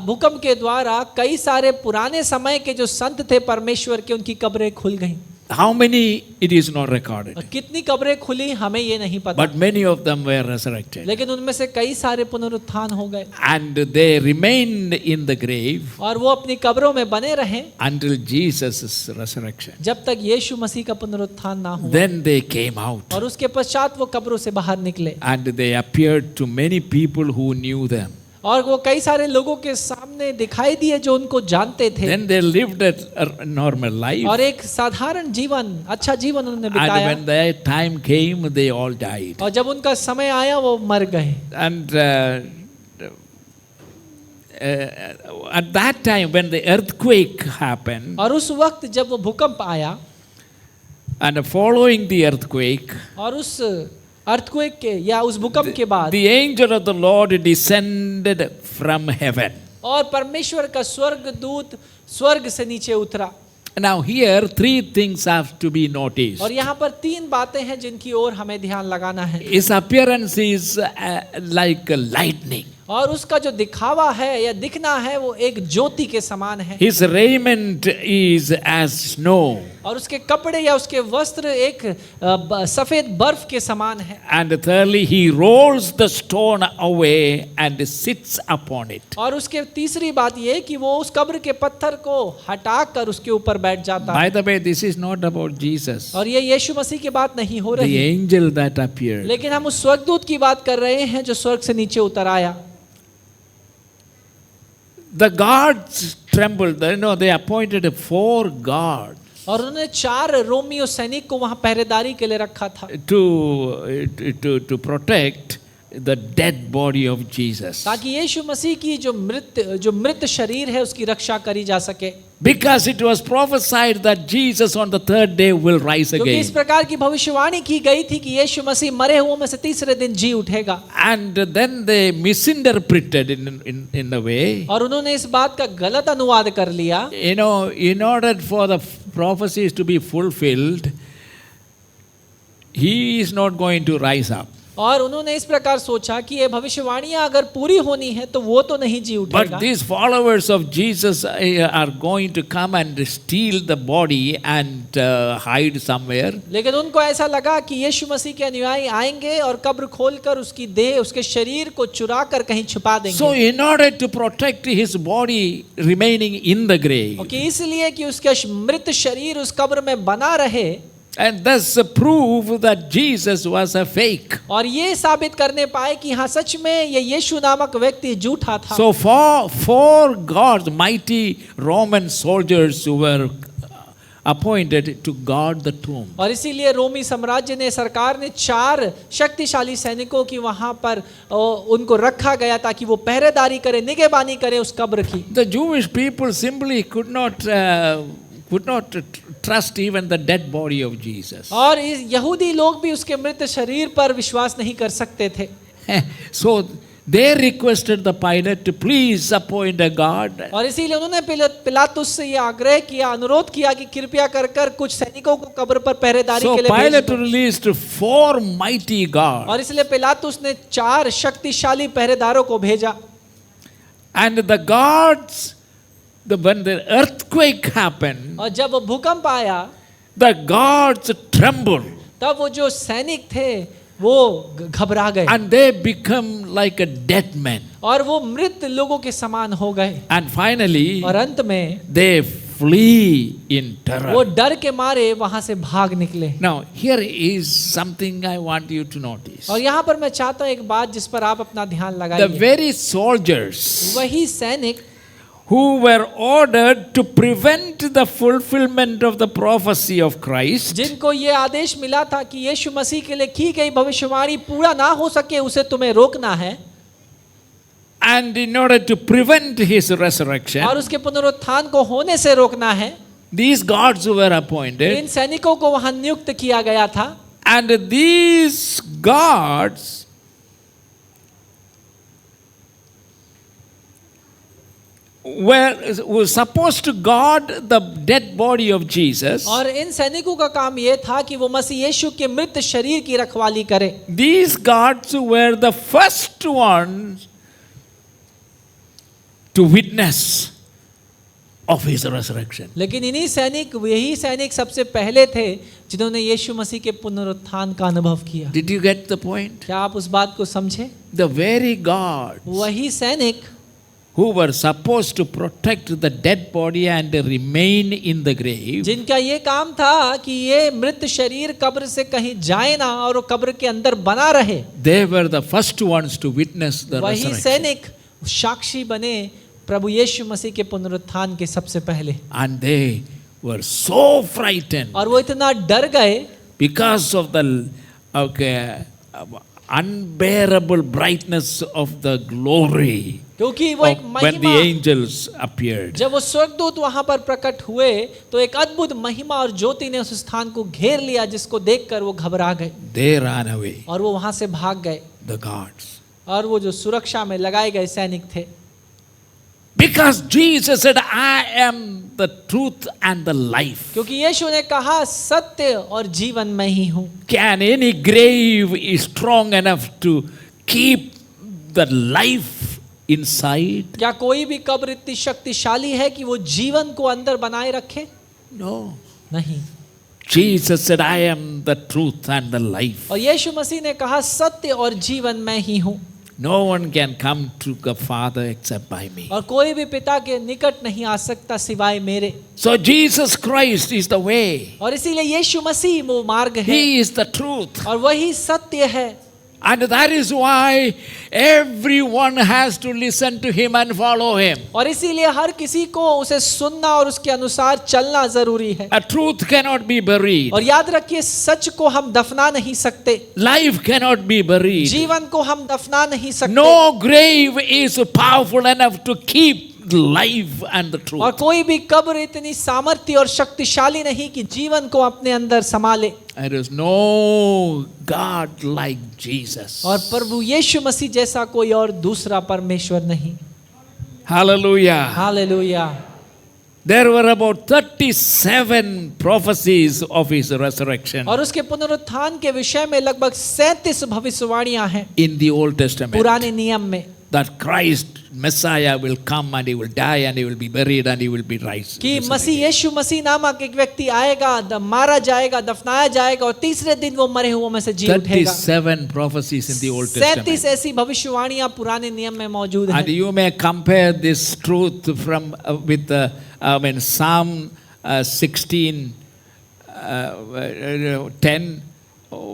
भूकंप के द्वारा कई सारे पुराने समय के जो संत थे परमेश्वर के उनकी कब्रें खुल गईं। How many, it is not recorded. और कितनी कब्रें खुली हमें ये नहीं पता, But many of them were resurrected. लेकिन उनमें से कई सारे पुनरुत्थान हो गए And they remained in the grave और वो अपनी कब्रों में बने रहे until Jesus' resurrection. जब तक यीशु मसीह का पुनरुत्थान ना हुआ। Then they came out और उसके पश्चात वो कब्रों से बाहर निकले and they appeared to many people who knew them. और वो कई सारे लोगों के सामने दिखाई दिए जो उनको जानते थे। Then they lived a normal life. और एक साधारण जीवन, अच्छा जीवन उन्होंने And बिताया। when their time came, they all died. और जब उनका समय आया वो मर गए। And at that time, when the earthquake happened, और उस वक्त जब वो भूकंप आया and following the earthquake, और उस अर्थक्वेक के या उस भूकंप के बाद the angel of the Lord descended from heaven. और परमेश्वर का स्वर्गदूत स्वर्ग से नीचे उतरा। Now here 3 things have to be noticed. और यहाँ पर 3 बातें हैं जिनकी ओर हमें ध्यान लगाना है। His appearance is like lightning. और उसका जो दिखावा है या दिखना है वो एक ज्योति के समान है। His raiment is as snow. और उसके कपड़े या उसके वस्त्र एक सफेद बर्फ के समान है। And thirdly, he rolls the stone away and sits upon it. और उसके तीसरी बात ये कि वो उस कब्र के पत्थर को हटाकर उसके ऊपर बैठ जाता है। By the way, this is not about Jesus, और ये यीशु मसीह की बात नहीं हो the रही, angel that appeared. लेकिन हम उस स्वर्गदूत की बात कर रहे हैं जो स्वर्ग से नीचे उतर आया। The guards trembled. They appointed 4 guards और उन्होंने 4 रोमियो सैनिक को वहां पहरेदारी के लिए रखा था to protect the dead body of Jesus. ताकि यीशु मसीह की जो मृत शरीर है उसकी रक्षा करी जा सके। Because it was prophesied that Jesus on the 3rd day will rise क्योंकि इस again. प्रकार की भविष्यवाणी की गई थी कि यीशु मसीह मरे हुओं में से तीसरे दिन जी उठेगा। And then they misinterpreted in a way. और उन्होंने इस बात का गलत अनुवाद कर लिया। In order for the prophecies to be fulfilled, he is not going to rise up. और उन्होंने इस प्रकार सोचा कि ये भविष्यवाणियां अगर पूरी होनी है तो वो तो नहीं जी But उठेगा। these followers of Jesus are going to come and steal the body and hide somewhere. लेकिन उनको ऐसा लगा कि यीशु मसीह के अनुयायी आएंगे और कब्र खोलकर उसकी देह उसके शरीर को चुरा कर कहीं छुपा देंगे। So in order to protect his body remaining in the grave, कि इसलिए कि उसका मृत शरीर उस कब्र में बना रहे, and thus prove that Jesus was a fake. और ये साबित करने पाए कि हाँ सच में ये यीशु नामक व्यक्ति झूठा था। So four gods, mighty Roman soldiers who were appointed to guard the tomb. और इसीलिए रोमी साम्राज्य ने सरकार ने 4 शक्तिशाली सैनिकों की वहां पर उनको रखा गया ताकि वो पहरेदारी करे, निगहबानी करे उस कब्र की। The Jewish people simply could not trust even the dead body of Jesus. और इस यहूदी लोग भी उसके मृत शरीर पर विश्वास नहीं कर सकते थे। So they requested the Pilate to please appoint a guard. और इसीलिए उन्होंने पिलातुस से ये आग्रह किया, अनुरोध किया कि कृपया कर कुछ सैनिकों को कब्र पर पहरेदारी So के लिए भेज Pilate दो। released 4 mighty guards. और इसलिए पिलातुस ने 4 शक्तिशाली पहरेदारों को भेजा। And the guards, when the earthquake happened, और जब वो भूकंप आया the guards trembled. तब वो जो सैनिक थे वो घबरा गए And they become like a dead man. और वो मृत लोगों के समान हो गए। And finally, और अंत में they flee in वो terror. डर के मारे वहां से भाग निकले। Now, here is something I want you to notice. और यहाँ पर मैं चाहता हूँ एक बात जिस पर आप अपना ध्यान The लगाइए। very soldiers वही सैनिक who were ordered to prevent the fulfillment of the prophecy of Christ, जिनको ये आदेश मिला था कि यीशु मसीह के लिए की गई भविष्यवाणी पूरा ना हो सके उसे तुम्हें रोकना है, and in order to prevent his resurrection, और उसके पुनरुत्थान को होने से रोकना है, these guards were appointed, इन सैनिकों को वहां नियुक्त किया गया था। and these guards were supposed to guard the dead body of Jesus. और इन सैनिकों का काम यह था कि वो मसीह यीशु के मृत शरीर की रखवाली करे। These guards were the first ones to witness of his resurrection. लेकिन यही सैनिक सबसे पहले थे जिन्होंने यीशु मसीह के पुनरुत्थान का अनुभव किया। Did you get the point? क्या आप उस बात को समझे? The very guards वही सैनिक who were supposed to protect the dead body and remain in the grave, जिनका ये काम था कि ये मृत शरीर कब्र से कहीं जाए ना और वो कब्र के अंदर बना रहे, they were the first ones to witness the वही resurrection. सैनिक साक्षी बने प्रभु यीशु मसीह के पुनरुत्थान के सबसे पहले। And they were so frightened और वो इतना डर गए because of the unbearable brightness of the glory क्योंकि वो of एक when the महिमा, angels appeared. जब वो स्वर्गदूत वहां पर प्रकट हुए तो एक अद्भुत महिमा और ज्योति ने उस स्थान को घेर लिया जिसको देखकर वो घबरा गए They ran away, और वो वहां से भाग गए। the guards. और वो जो सुरक्षा में लगाए गए सैनिक थे, Because Jesus said, I am the truth and the life. क्योंकि यीशु ने कहा सत्य और जीवन मैं ही हूँ। Can any grave is strong enough to keep the life inside? क्या कोई भी कब्र इतनी शक्तिशाली है कि वो जीवन को अंदर बनाए रखे? No. नहीं। Jesus said, I am the truth and the life. और यीशु मसीह ने कहा सत्य और जीवन मैं ही हूँ। No one can come to the Father except by me. और कोई भी पिता के निकट नहीं आ सकता सिवाय मेरे। So Jesus Christ is the way. और इसीलिए यीशु मसीह वो मार्ग है He is the truth. और वही सत्य है। And that is why everyone has to listen to him and follow him. और इसीलिए हर किसी को उसे सुनना और उसके अनुसार चलना जरूरी है। A truth cannot be buried. और याद रखिए सच को हम दफना नहीं सकते। Life cannot be buried. जीवन को हम दफना नहीं सकते। No grave is powerful enough to keep life and the और truth. कोई भी कब्र इतनी सामर्थ्य और शक्तिशाली नहीं कि जीवन को अपने अंदर संभाले। There is no God like Jesus. और प्रभु यीशु मसीह जैसा कोई और दूसरा परमेश्वर नहीं। Hallelujah. Hallelujah. There were about 37 prophecies of his resurrection और उसके पुनरुत्थान के विषय में लगभग 37 भविष्यवाणियां हैं in the Old Testament. पुराने नियम में That Christ, Messiah, will come and he will die and he will be buried and he will be raised. कि मसीह यीशु मसीह नामक एक व्यक्ति आएगा, मारा जाएगा, दफनाया जाएगा और तीसरे दिन वो मरे हुओं में से जी उठेगा। 37 prophecies in the Old Testament. 37 ऐसी भविष्यवाणियां पुराने नियम में मौजूद And हैं। you may compare this truth from with Psalm 16, 10,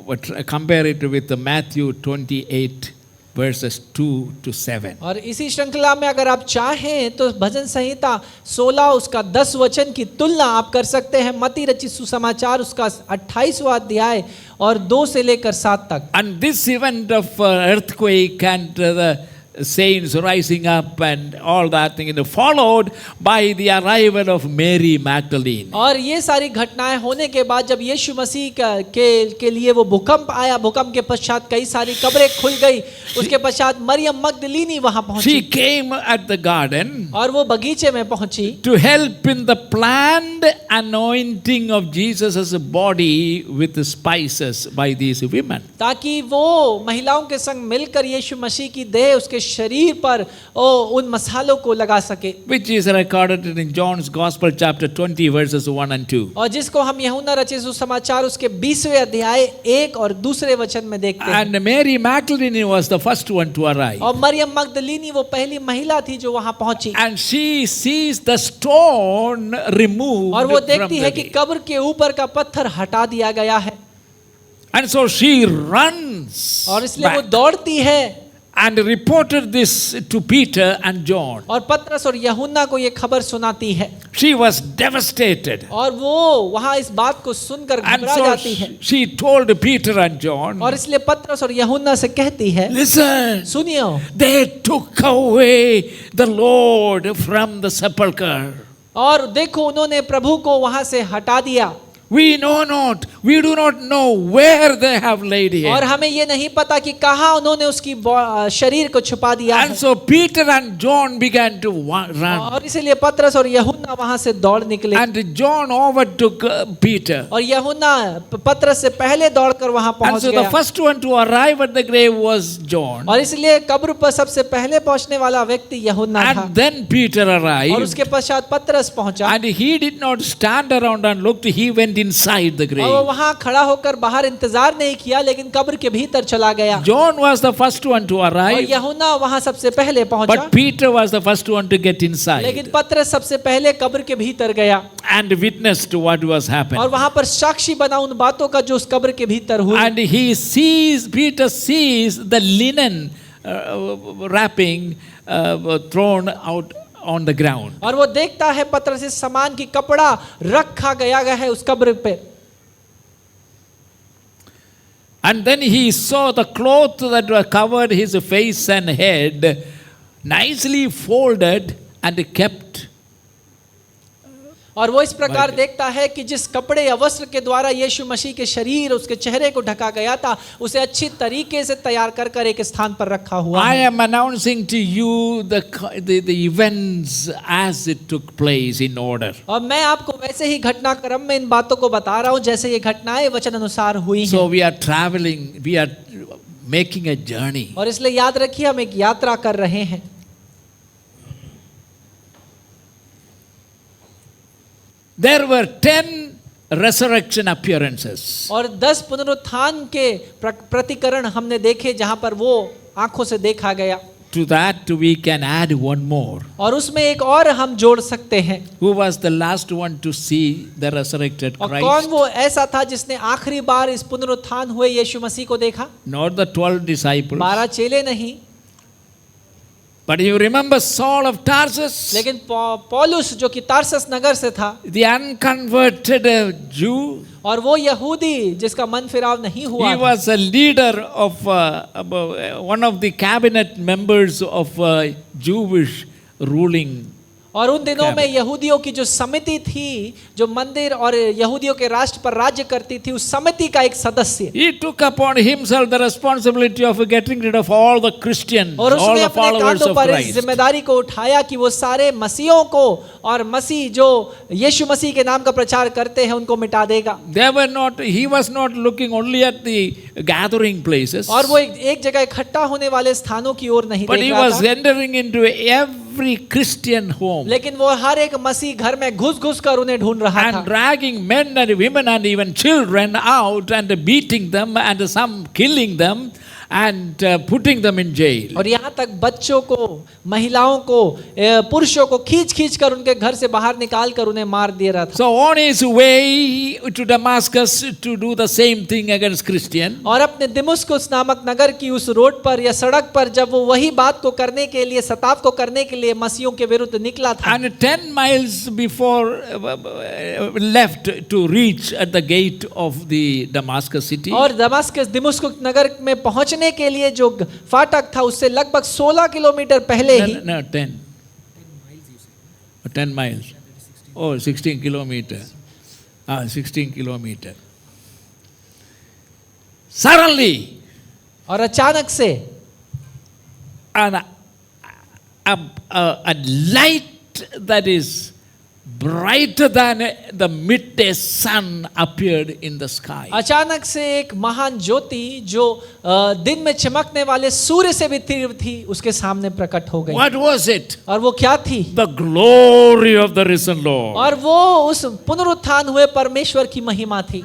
but compare it with Matthew 28. Verses 2 to 7. और इसी श्रृंखला में अगर आप चाहें तो भजन संहिता 16 उसका 10 वचन की तुलना आप कर सकते हैं मत्ती रचित सुसमाचार उसका 28वां अध्याय और 2 से लेकर 7 तक। And this event of earthquake and the saints rising up and all that thing followed by the arrival of Mary Magdalene. और ये सारी घटनाएं होने के बाद जब यीशु मसीह के लिए वो भूकंप आया, भूकंप के पश्चात कई सारी कब्रें खुल गई, उसके पश्चात मरियम मगदलीनी वहां पहुंची। She came at the garden और वो बगीचे में पहुंची to help in the planned anointing of Jesus' body with the spices by these women. ताकि वो महिलाओं के संग मिलकर यीशु मसीह की देह उसके शरीर पर उन मसालों को लगा सके। Which is recorded in John's Gospel chapter 20 verses 1 and 2. और जिसको हम यूहन्ना रचित सुसमाचार उसके 20वें अध्याय 1 और 2 वचन में देखते हैं। And Mary Magdalene was the first one to arrive. और मरियम मगदलीनी वो पहली महिला थी जो वहां पहुंची। And she sees the stone removed और वो from देखती है the कि way. कब्र के ऊपर का पत्थर हटा दिया गया है। And so she runs और इसलिए वो back दौड़ती है and reported this to Peter and John. और पतरस और यूहन्ना को ये खबर सुनाती है। She was devastated. और वो वहां इस बात को सुनकर And घबरा so जाती है। she told Peter and John, और इसलिए पतरस और यूहन्ना से कहती है, listen, सुनियो, they took away the Lord from the sepulchre. और देखो उन्होंने प्रभु को वहां से हटा दिया। We do not know where they have laid him. और हमें ये नहीं पता कि कहाँ उन्होंने उसकी शरीर को छुपा दिया And है। so Peter and John began to run. और इसलिए पतरस और यूहन्ना वहां से दौड़ निकले। And John overtook Peter. और यूहन्ना पतरस से पहले दौड़कर वहां And पहुंच so the गया। first one to arrive at the grave was John. और इसलिए कब्र पर सबसे पहले पहुंचने वाला व्यक्ति यूहन्ना था। And then Peter और arrived. उसके पश्चात पतरस पहुंचा। And he did not stand around and looked. He went inside the और वो grave. वहां खड़ा होकर बाहर इंतजार नहीं किया लेकिन कब्र के भीतर चला गया। John was the first one to और arrive. यूहन्ना वहां सबसे पहले पहुंचा। But Peter was the first one to get inside लेकिन पतरस सबसे पहले कब्र के भीतर गया and witnessed what was और happening. वहां पर साक्षी बना उन बातों का जो उस कब्र के भीतर हुई। And Peter sees the linen wrapping thrown out on the ground. और वो देखता है पतरस इस सामान की कपड़ा रखा गया है उस कब्र पे। And then he saw the cloth that were covered his face and head, nicely folded and kept. और वो इस प्रकार देखता है कि जिस कपड़े या वस्त्र के द्वारा यीशु मसीह के शरीर उसके चेहरे को ढका गया था उसे अच्छी तरीके से तैयार कर कर एक स्थान पर रखा हुआ I है। am announcing to you the events as it took place in order. और मैं आपको वैसे ही घटनाक्रम में इन बातों को बता रहा हूँ जैसे ये घटनाएं वचन अनुसार हुई हैं। So we are traveling, we are making a journey. और इसलिए याद रखिए हम एक यात्रा कर रहे हैं। There were 10 resurrection appearances. और 10 पुनरुत्थान के प्रतिकरण हमने देखे जहां पर वो आंखों से देखा गया। To that we can add one more. और उसमें एक और हम जोड़ सकते हैं। Who was the last one to see the resurrected और Christ? कौन वो ऐसा था जिसने आखिरी बार इस पुनरुत्थान हुए यीशु मसीह को देखा? Not the 12 disciples. 12 चेले नहीं, But you remember Saul of Tarsus? लेकिन पौलुस जो कि तारसस नगर से था, The unconverted Jew. और वो यहूदी जिसका मन फिराव नहीं हुआ He था, was a leader of one of the cabinet members of Jewish ruling. और उन दिनों में यहूदियों की जो समिति थी, जो मंदिर और यहूदियों के राष्ट्र पर राज्य करती थी, उस समिति का एक सदस्य, He took upon himself the responsibility of getting rid of all the Christians, और all उसने the अपने followers कांधों of पर इस Christ. जिम्मेदारी को उठाया कि वो सारे मसीहों को और मसीह जो यीशु मसीह के नाम का प्रचार करते हैं उनको मिटा देगा। He was not looking only at the gathering places, और वो एक जगह इकट्ठा होने वाले स्थानों की ओर नहीं but देख he रहा was था, entering into every Christian home लेकिन वो हर एक मसीह घर में घुस कर उन्हें ढूंढ रहा and था, dragging men and women and even children out and beating them and some killing them and putting them in jail. और यहाँ तक बच्चों को, महिलाओं को, पुरुषों को खींच कर उनके घर से बाहर निकाल कर उन्हें मार दे रहा था। So on his way to Damascus to do the same thing against Christian, और अपने दमिश्कुस नामक नगर की उस रोड पर या सड़क पर जब वो वही बात को करने के लिए, सताव को करने के लिए मसीहों के विरुद्ध निकला था, and 10 miles before left to reach at the gate of the Damascus city, और दमिश्कुस नगर में पहुंचने के लिए जो फाटक था उससे लगभग 16 किलोमीटर पहले ही, no, 10 miles, oh 16 kilometer, 16 kilometer. Suddenly, और अचानक से a light that is brighter than the midday sun appeared in the sky. अचानक से एक महान ज्योति जो दिन में चमकने वाले सूर्य से भी तीव्र थी उसके सामने प्रकट हो गई। What was it? और वो क्या थी? The glory of the risen Lord. और वो उस पुनरुत्थान हुए परमेश्वर की महिमा थी।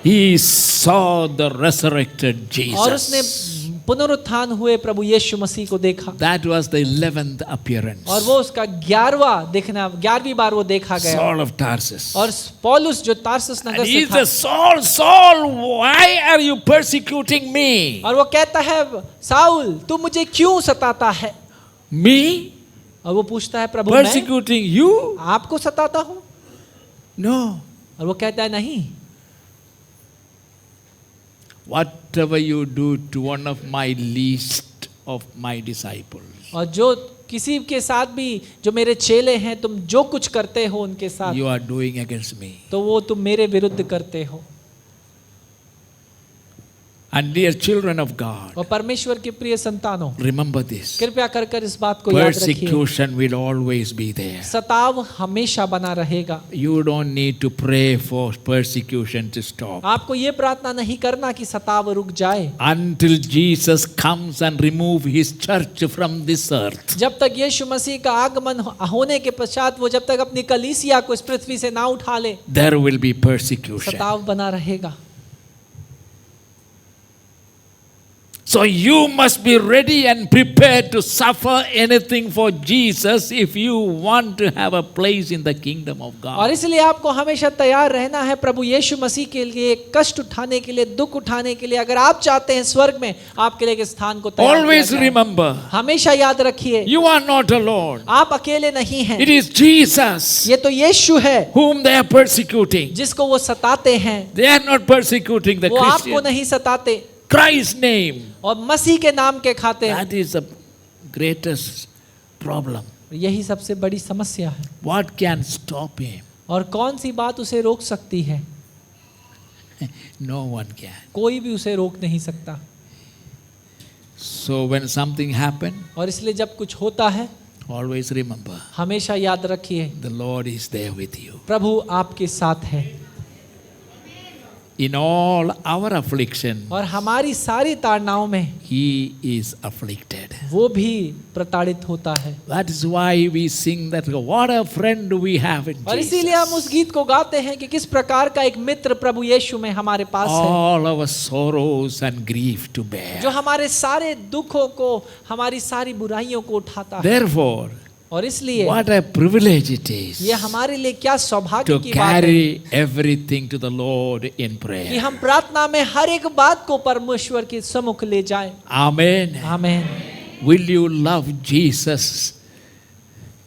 He saw the resurrected और उसने Jesus. पुनरुत्थान हुए प्रभु यीशु मसीह को देखा। That was the 11th appearance. और वो उसका 11वीं बार वो देखा गया। Saul of Tarsus. और पौलुस जो तारसुस नगर And से he था, says, Saul, Saul, why are you persecuting me? और वो कहता है, साउल तू मुझे क्यों सताता है? Me? और वो पूछता है, प्रभु मैं Persecuting you? आपको सताता हूँ? No. और वो कहता है, नहीं, Whatever you do to one of my least of my disciples, और जो किसी के साथ भी जो मेरे चेले हैं तुम जो कुछ करते हो उनके साथ, you are doing against me. तो वो तुम मेरे विरुद्ध करते हो। And dear children of God, और परमेश्वर के प्रिय संतानों, remember this. कृपया कर इस बात को याद रखिए, Persecution will always be there. सताव हमेशा बना रहेगा। You don't need to pray for persecution to stop. आपको ये प्रार्थना नहीं करना कि सताव रुक जाए, Until Jesus comes and remove his church from this earth. जब तक यीशु मसीह का आगमन होने के पश्चात वो जब तक अपनी कलीसिया को इस पृथ्वी से ना उठा ले, There will be persecution. सताव बना रहेगा। So you must be ready and prepared to suffer anything for Jesus if you want to have a place in the kingdom of God. और इसलिए आपको हमेशा तैयार रहना है प्रभु यीशु मसीह के लिए, कष्ट उठाने के लिए, दुख उठाने के लिए, अगर आप चाहते हैं स्वर्ग में आपके लिए एक स्थान को तैयार Always किया जाए। remember, हमेशा याद रखिए, you are not alone. आप अकेले नहीं हैं, It is Jesus ये तो यीशु है whom they are persecuting. जिसको वो सताते हैं। They are not persecuting the वो आपको Christian. नहीं सताते, Christ's name. और मसीह के नाम के खाते हैं। That is the greatest problem. यही सबसे बड़ी समस्या है। What can stop him? और कौन सी बात उसे रोक सकती है? No one can. कोई भी उसे रोक नहीं सकता। So when something happens, और इसलिए जब कुछ होता है always remember, हमेशा याद रखिए, the Lord is there with you. प्रभु आपके साथ है। in all our affliction, और हमारी सारी ताड़नाओं में he is afflicted. वो भी प्रताड़ित होता है। That is why we sing that, what a friend we have in और इसीलिए हम उस Jesus. गीत को गाते हैं कि किस प्रकार का एक मित्र प्रभु यीशु में हमारे पास है, All our sorrows and grief to जो bear. हमारे सारे दुखों को, हमारी सारी बुराइयों को उठाता है। Therefore, और इसलिए what a privilege it is ये हमारे लिए क्या सौभाग्य to की बात है carry everything to the Lord in कि prayer. हम प्रार्थना में हर एक बात को परमेश्वर के सम्मुख ले जाएं। Amen. आमीन। Will you love Jesus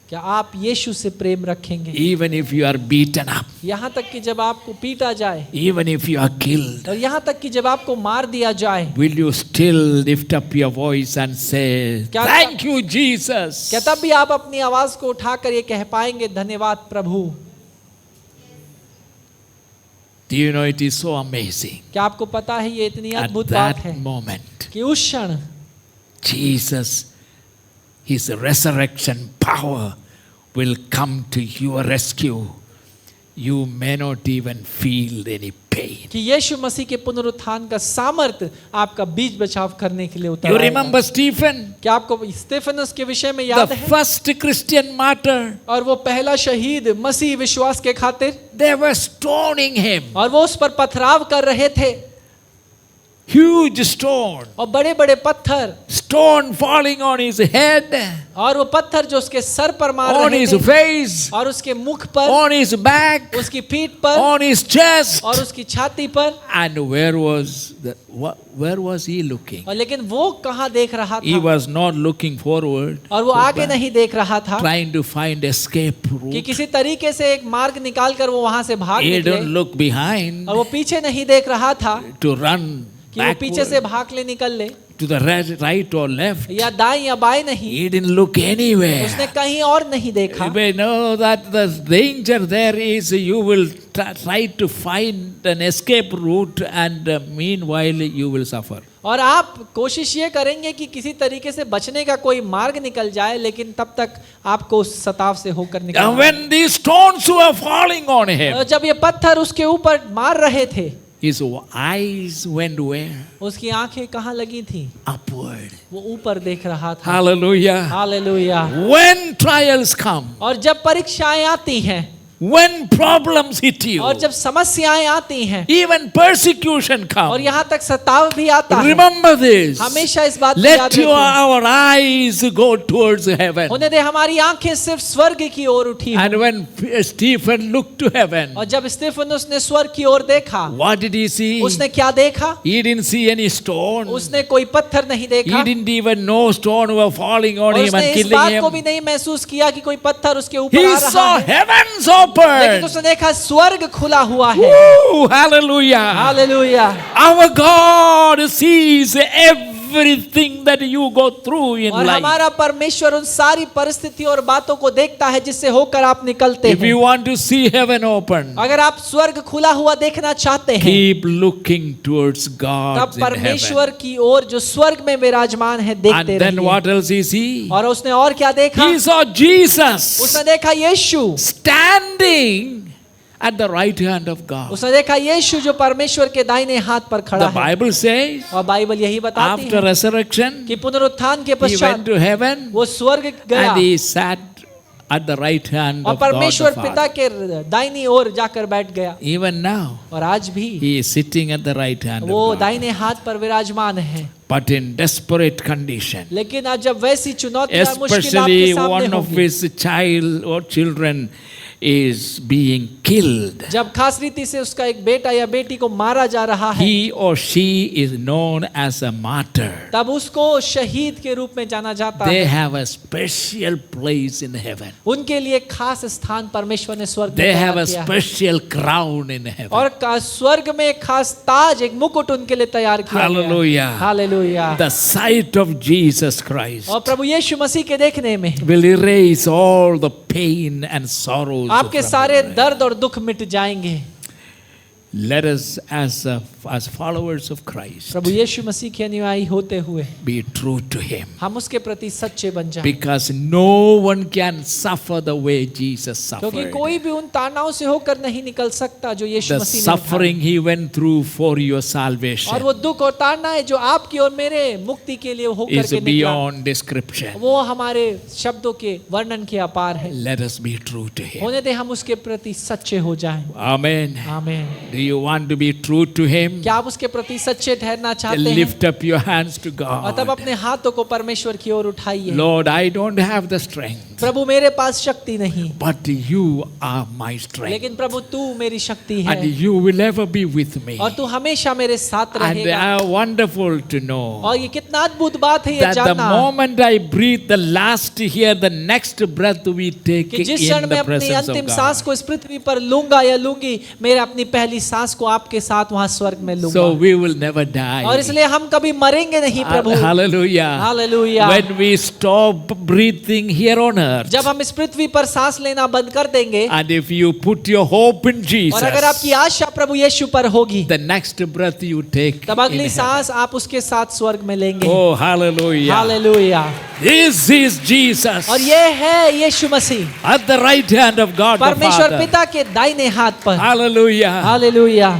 क्या आप यीशु से प्रेम रखेंगे even if you are beaten up, यहाँ तक कि जब आपको पीटा जाए, even if you are killed? और यहाँ तक कि जब आपको मार दिया जाए, Will you still lift up your voice and say, क्या- thank you, Jesus? क्या तब भी आप अपनी आवाज को उठाकर ये कह पाएंगे, धन्यवाद प्रभु? Do you know it is so amazing? क्या आपको पता है ये इतनी At अद्भुत बात that है moment, कि उस क्षण Jesus, His resurrection power will come to your rescue. You may not even feel any pain. कि यीशु मसीह के पुनरुत्थान का सामर्थ आपका बीच बचाव करने के लिए उतर You आएगा। remember Stephen, क्या आपको स्टेफनस के विषय में the याद है? first Christian martyr? और वो पहला शहीद मसीह विश्वास के खातिर, They were stoning him. और वो उस पर पथराव कर रहे थे, Huge stone. और बड़े बड़े पत्थर, Stone falling on his head, और वो पत्थर जो उसके सर पर मार on रहे his थे, face, और उसके मुख पर, on his back, उसकी पीठ पर, on his chest. और उसकी छाती पर। And where was he looking? और लेकिन वो कहाँ देख रहा He था? was not looking forward, और वो आगे नहीं देख रहा था trying to find escape कि route. किसी तरीके से एक मार्ग निकाल कर वो वहां से भाग He निकले, didn't look behind और वो पीछे नहीं देख रहा था to run कि वो पीछे से backward भाग ले निकल ले, to the right or left. या दाएं या बाएं नहीं, He didn't look anywhere. उसने कहीं और नहीं देखा। You may know that the danger there is you will try to find an escape route, and meanwhile you will suffer. और आप कोशिश ये करेंगे कि किसी तरीके से बचने का कोई मार्ग निकल जाए, लेकिन तब तक आपको उस सताव से होकर And निकलना है। when these stones were falling on him, और जब ये पत्थर उसके ऊपर मार रहे थे, his eyes went where? उसकी आंखें कहाँ लगी थी? Upward. वो ऊपर देख रहा था। Hallelujah. Hallelujah. When trials come, और जब परीक्षाएं आती हैं, when problems hit you, और जब समस्याएं आती हैं, even persecution और comes, यहाँ तक सताव भी आता है, remember this. हमेशा इस बात को Let याद रखें। our eyes go towards heaven. होने दे हमारी आंखें सिर्फ स्वर्ग की ओर उठी हों। And when Stephen looked to heaven, और जब स्तेफनुस ने स्वर्ग की ओर देखा, what did he see? उसने क्या देखा? He didn't see any stone. उसने कोई पत्थर नहीं देखा, He didn't even know stone were falling on और him उसने and इस killing बात को भी him. नहीं महसूस किया कि कोई पत्थर उसके ऊपर He आ रहा saw है, heavens लेकिन open. उसने देखा स्वर्ग खुला हुआ है। Woo, hallelujah. Hallelujah. Our God sees everything that you go through in और life. हमारा परमेश्वर उन सारी परिस्थितियों और बातों को देखता है जिससे होकर आप निकलते If you हैं। want to see heaven open, अगर आप स्वर्ग खुला हुआ देखना चाहते हैं, keep looking towards God तब in heaven. परमेश्वर की ओर जो स्वर्ग में विराजमान है And देखते then रहिए। what else he see? और उसने और क्या देखा? He saw Jesus उसने देखा यीशु, standing at the right hand of God. उसने देखा यीशु जो परमेश्वर के दाहिने हाथ पर खड़ा The है। Bible says, और बाइबल यही बताती after है resurrection, कि पुनरुत्थान के he पश्चात went to heaven वो स्वर्ग गया and he sat at the right hand और of God the परमेश्वर पिता Father. के दाहिनी ओर जाकर बैठ गया। Even now, और आज भी he is sitting at the right hand of वो God. दाहिने हाथ पर विराजमान है। But in desperate condition, लेकिन आज जब वैसी चुनौतियां मुश्किल आपके especially सामने one of होंगी, his child or children is being killed, जब खास रीति से उसका एक बेटा या बेटी को मारा जा रहा है, he or she is known as a martyr. तब उसको शहीद के रूप में जाना जाता They है। have a special place in heaven. उनके लिए खास स्थान परमेश्वर ने स्वर्ग में They have तैयार a किया है। special crown in heaven. और स्वर्ग में एक खास ताज, एक मुकुट उनके लिए तैयार किया गया है। Hallelujah. Hallelujah. The sight of Jesus Christ और प्रभु यीशु मसीह के देखने में will erase all the pain and sorrows. आपके from सारे your life. दर्द और दुख मिट जाएंगे। Let us, as a as followers of Christ, प्रभु यीशु मसीह के अनुयायी होते हुए be true to Him. हम उसके प्रति सच्चे बन जाएं, Because no one can suffer the way Jesus क्योंकि suffered. कोई भी उन तनाव से होकर नहीं निकल सकता जो यीशु The मसीह ने उठाए। suffering He went through for your और salvation वो दुख और ताड़नाएं जो आपकी और मेरे मुक्ति के लिए होकर is के निकला, beyond description. वो हमारे शब्दों के वर्णन के अपार है। Let us be true to Him. होने दे हम उसके प्रति सच्चे हो जाएं। Amen. आमीन। Do you want to be true to Him? क्या आप उसके प्रति सच्चे ठहरना चाहते हैं? Lift up your hands to और तब God. अपने हाथों को परमेश्वर की ओर उठाइए। Lord, I don't have the strength, प्रभु मेरे पास शक्ति नहीं, but you are my strength. लेकिन प्रभु तू मेरी शक्ति है And you will ever be with me. और तू हमेशा मेरे साथ And रहेगा। wonderful to know और ये कितना अद्भुत बात है ये that the जानना moment I breathe the last here, the next breath we take कि जिस क्षण in मैं the अपनी presence अंतिम of सांस God. को इस पृथ्वी पर लूंगा या लूंगी, मेरे अपनी पहली सांस को आपके साथ वहां स्वर्ग में लूंगा। So we will never और die. इसलिए हम कभी मरेंगे नहीं प्रभु। Hallelujah. Hallelujah. When we stop breathing here on earth, जब हम इस पृथ्वी पर सांस लेना बंद कर देंगे and if you put your hope in और अगर आपकी Jesus, आशा प्रभु यीशु पर होगी, the next breath you take तब in अगली heaven. सांस आप उसके साथ स्वर्ग में लेंगे। Oh, hallelujah. Hallelujah. This is Jesus और ये है यीशु मसीह at the right hand of God the परमेश्वर Father. पिता के दाहिने हाथ पर। Hallelujah. Hallelujah.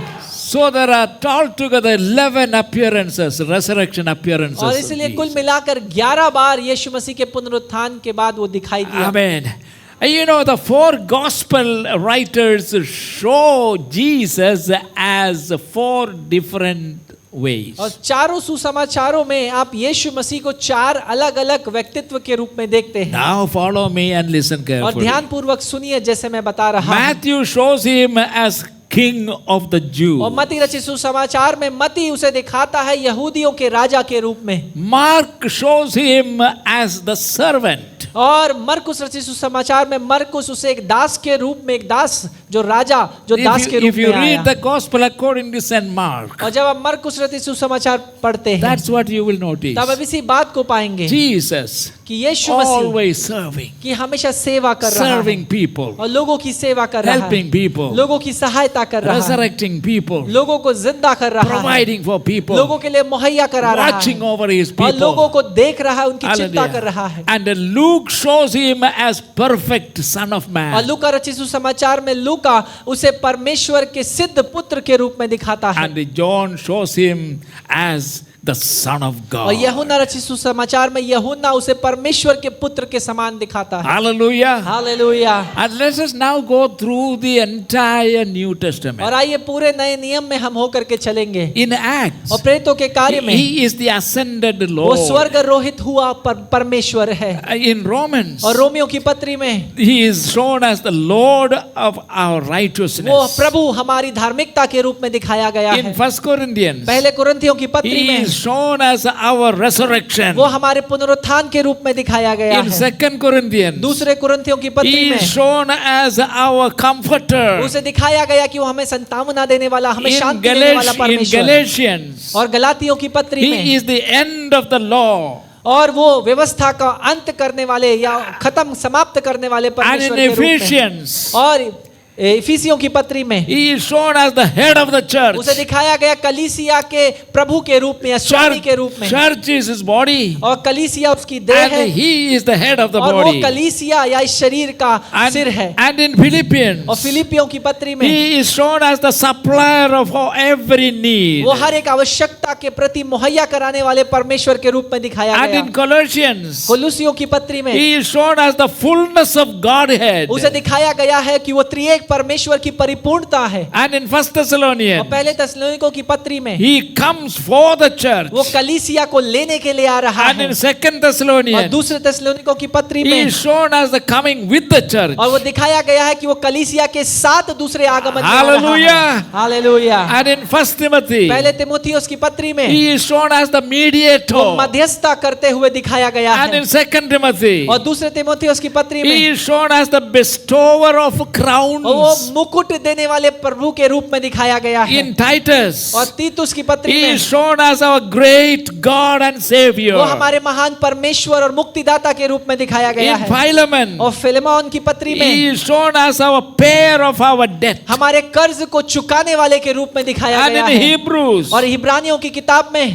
So there are altogether 11 appearances, resurrection appearances. और of इसलिए कुल Jesus. मिलाकर 11 बार यीशु मसीह के पुनरुत्थान के बाद वो दिखाई दिया। Amen. And you know, the four gospel writers show Jesus as four different ways. और चारों सुसमाचारों में आप यीशु मसीह को 4 अलग-अलग व्यक्तित्व के रूप में देखते हैं। Now follow me and listen और carefully. ध्यान पूर्वक सुनिए जैसे मैं बता रहा हूँ। Matthew shows him as king of the और Jews. मत्ती रचित सुसमाचार में मत्ती उसे दिखाता है यहूदियों के राजा के रूप में। Mark shows him as the servant. और मरकुस रचित सुसमाचार में मरकुस उसे एक दास के रूप में, एक दास जो राजा जो दास के रूप If you में आया। read the gospel according to St. Mark, और जब आप मरकुस रचित सुसमाचार पढ़ते हैं that's what you will notice. तब अब इसी बात को पाएंगे Jesus कि यीशु मसीह always serving, कि हमेशा सेवा कर रहा है serving people, और लोगों की सेवा कर रहा helping है, people, लोगों की सहायता कर रहा है, resurrecting people, लोगों को जिंदा कर रहा है, providing for people, लोगों के लिए मुहैया करा रहा watching है over his और लोगों people. को देख रहा है, उनकी चिंता कर रहा है। And Luke shows him as perfect son of और man. लूका रचित सुसमाचार में लूका उसे परमेश्वर के सिद्ध पुत्र के रूप में दिखाता है। And John shows him as the son of और God. यूहन्ना रचित सुसमाचार में यूहन्ना उसे परमेश्वर के पुत्र के समान दिखाता है। Hallelujah. Hallelujah. And let us now go through the entire New और Testament. आइए पूरे नए नियम में हम होकर के चलेंगे। In Acts, और प्रेरितों के कार्य में he is the ascended वो Lord. स्वर्ग रोहित हुआ परमेश्वर है। In Romans, और रोमियो की पत्री में he is shown as the Lord of our वो righteousness. प्रभु हमारी धार्मिकता के रूप में दिखाया गया In है। 1 Corinthians, पहले कुरिन्थियों की पत्री he में is shown as our resurrection. वो हमारे पुनरुत्थान के रूप में दिखाया गया In है। 2 Corinthians, दूसरे कुरिन्थियों की पत्री he में is shown as our comforter. उसे दिखाया गया कि वो हमें संतावना देने वाला, हमें In शांति देने वाला in परमेश्वर है। Galatians, और गलातियों की पत्री में he is the end of the law. और वो व्यवस्था का अंत करने वाले या खत्म समाप्त करने वाले And परमेश्वर in के रूप में। Ephesians, और इफिसियों की पत्री में he is shown as the head of the church. उसे दिखाया गया कलीसिया के प्रभु के रूप में या स्वामी के रूप में। Church is his body, और कलीसिया उसकी देह है and he is the head of the और वो body. कलीसिया या इस शरीर का सिर है। And in Philippians, और फिलिपियों की पत्री में he is shown as the supplier of every need. वो हर एक आवश्यकता के प्रति मुहैया कराने वाले परमेश्वर के रूप में दिखाया And गया। in Colossians, कोलुसियों की पत्री में he is shown as the fullness of Godhead. उसे दिखाया गया है कि वो त्रिएक परमेश्वर की परिपूर्णता है। And in 1 और Thessalonians, पहले थिस्सलुनीकियों की पत्री में he comes for the church. वो कलीसिया को लेने के लिए आ रहा And है। in 2 और Thessalonians, दूसरे थिस्सलुनीकियों की पत्री he में is shown as the coming with the church. और वो दिखाया गया है कि वो कलीसिया के साथ दूसरे आगमन में आ रहा Hallelujah. है। हालेलुया। And in 1 Timothy, पहले तिमुथियुस की पत्री में he is shown as the वो mediator. मध्यस्थता करते हुए दिखाया गया And है। in 2 Timothy, और दूसरे तिमुथियुस की पत्री he में is shown as the bestower of a crown और वो मुकुट देने वाले प्रभु के रूप में दिखाया गया है। In Titus, और तीतुस की पत्री he में is shown as our great God and Savior. वो हमारे महान परमेश्वर और मुक्तिदाता के रूप में दिखाया गया In है। Philemon, और फिलेमोन की पत्री he में is shown as our payer of our debt. हमारे कर्ज को चुकाने वाले के रूप में दिखाया And गया in है। Hebrews, और इब्रानियों की किताब में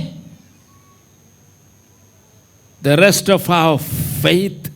the rest of our faith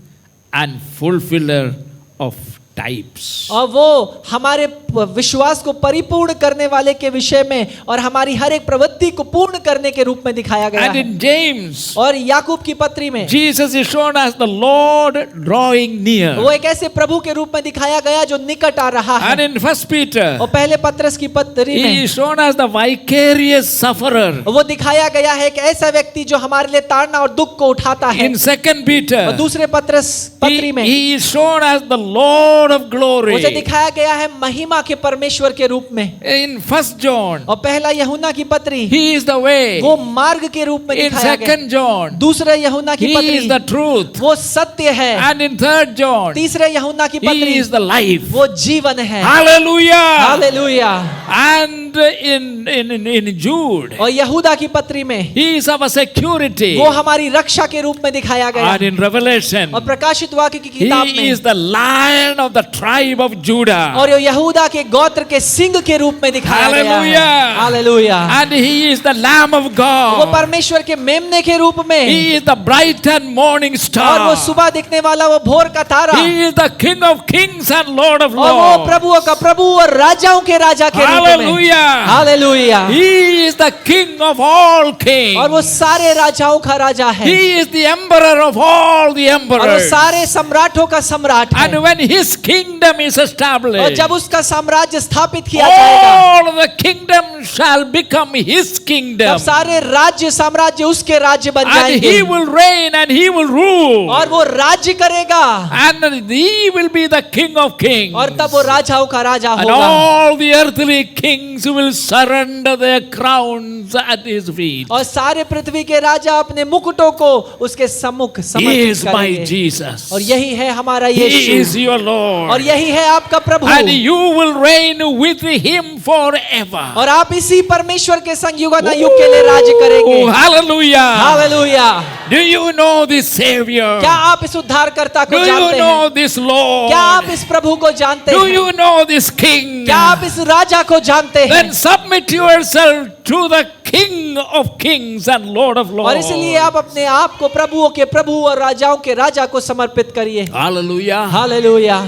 and fulfiller of types. और वो हमारे विश्वास को परिपूर्ण करने वाले के विषय में और हमारी हर एक प्रवृत्ति को पूर्ण करने के रूप में दिखाया गया And है। in James, और याकूब की पत्री में Jesus is shown as the Lord drawing near. वो एक ऐसे प्रभु के रूप में दिखाया गया जो निकट आ रहा And है। in 1 Peter, और पहले पत्रस की पत्री he में is shown as the vicarious sufferer. वो दिखाया गया है एक ऐसा व्यक्ति जो हमारे लिए ताड़ना और दुख को उठाता है। In 2 Peter, और दूसरे पत्रस पत्री में he is shown as the Lord of glory. उसे दिखाया गया है महिमा के परमेश्वर के रूप में। In 1 John, और पहला यूहन्ना की पत्री he is the way. वो मार्ग के रूप में In दिखाया गया। 2 John, दूसरे यूहन्ना की he is पत्री the truth. वो सत्य है। And in 3 John, तीसरे यूहन्ना की he पत्री is the life. वो जीवन है। Hallelujah. Hallelujah. And in Jude, और यहूदा की पत्री में he is our security. वो हमारी रक्षा के रूप में दिखाया गया। And in Revelation, और प्रकाशित वाक्य की किताब he में is the lion of the tribe of Judah. और ये यहूदा के गोत्र के सिंह के रूप में दिखाया गया है। Hallelujah. Hallelujah. And he is the Lamb of वो God. परमेश्वर के मेमने के रूप में He is the bright and morning और वो star. सुबह दिखने वाला वो भोर का तारा He is the King of kings and Lord of और वो lords. प्रभुओं का प्रभु और राजाओं के राजा के रूप में। Hallelujah. Hallelujah. He is the King of all kings. और वो सारे राजाओं का राजा है He is the emperor of all the और वो emperors. सारे सम्राटों का सम्राट है। And when his kingdom is और established, जब उसका साम्राज्य स्थापित किया जाएगा all the kingdom shall become his तब kingdom. सारे राज्य साम्राज्य उसके राज्य बन And जाएंगे he will reign and he will rule. और वो राज्य करेगा And he will be the King of kings. और तब वो राजाओं का राजा And होगा all the earthly kings will surrender their crowns at his feet. और सारे पृथ्वी के राजा अपने मुकुटों को उसके सम्मुख He समर्पित is my करेंगे। Jesus. और यही है हमारा He is यीशु your और Lord. यही है आपका प्रभु And you will reign with him forever. और आप इसी परमेश्वर के संग युगानुयुग के लिए राज्य Oh, करेंगे। hallelujah. Hallelujah. Do you know this Savior? क्या आप इस उद्धारकर्ता को Do you जानते know हैं? this Lord? क्या आप इस प्रभु को जानते Do हैं? you know this King? क्या आप इस राजा को जानते हैं? Then submit yourself to the King of kings and Lord of और lords. इसलिए आप अपने आप को प्रभुओं के प्रभु और राजाओं के राजा को समर्पित करिए। Hallelujah. Hallelujah.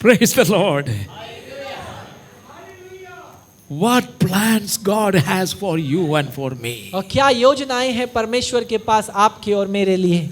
Praise the Lord. What plans God has for you and for me और क्या योजनाएं हैं परमेश्वर के पास आपके और मेरे लिए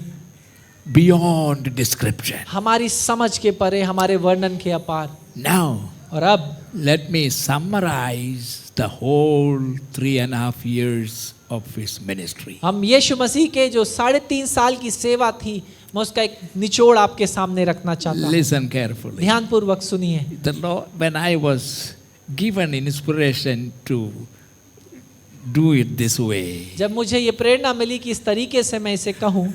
beyond description. हमारी समझ के परे, हमारे वर्णन के अपार। Now, और अब let me summarize the whole 3.5 years of his ministry. हम यीशु मसीह के जो 3.5 साल की सेवा थी, मैं उसका एक निचोड़ आपके सामने रखना चाहता हूँ। Listen carefully. ध्यानपूर्वक सुनिए। The Lord, when I was given inspiration to do it this way, जब मुझे ये प्रेरणा मिली कि इस तरीके से मैं इसे कहूँ,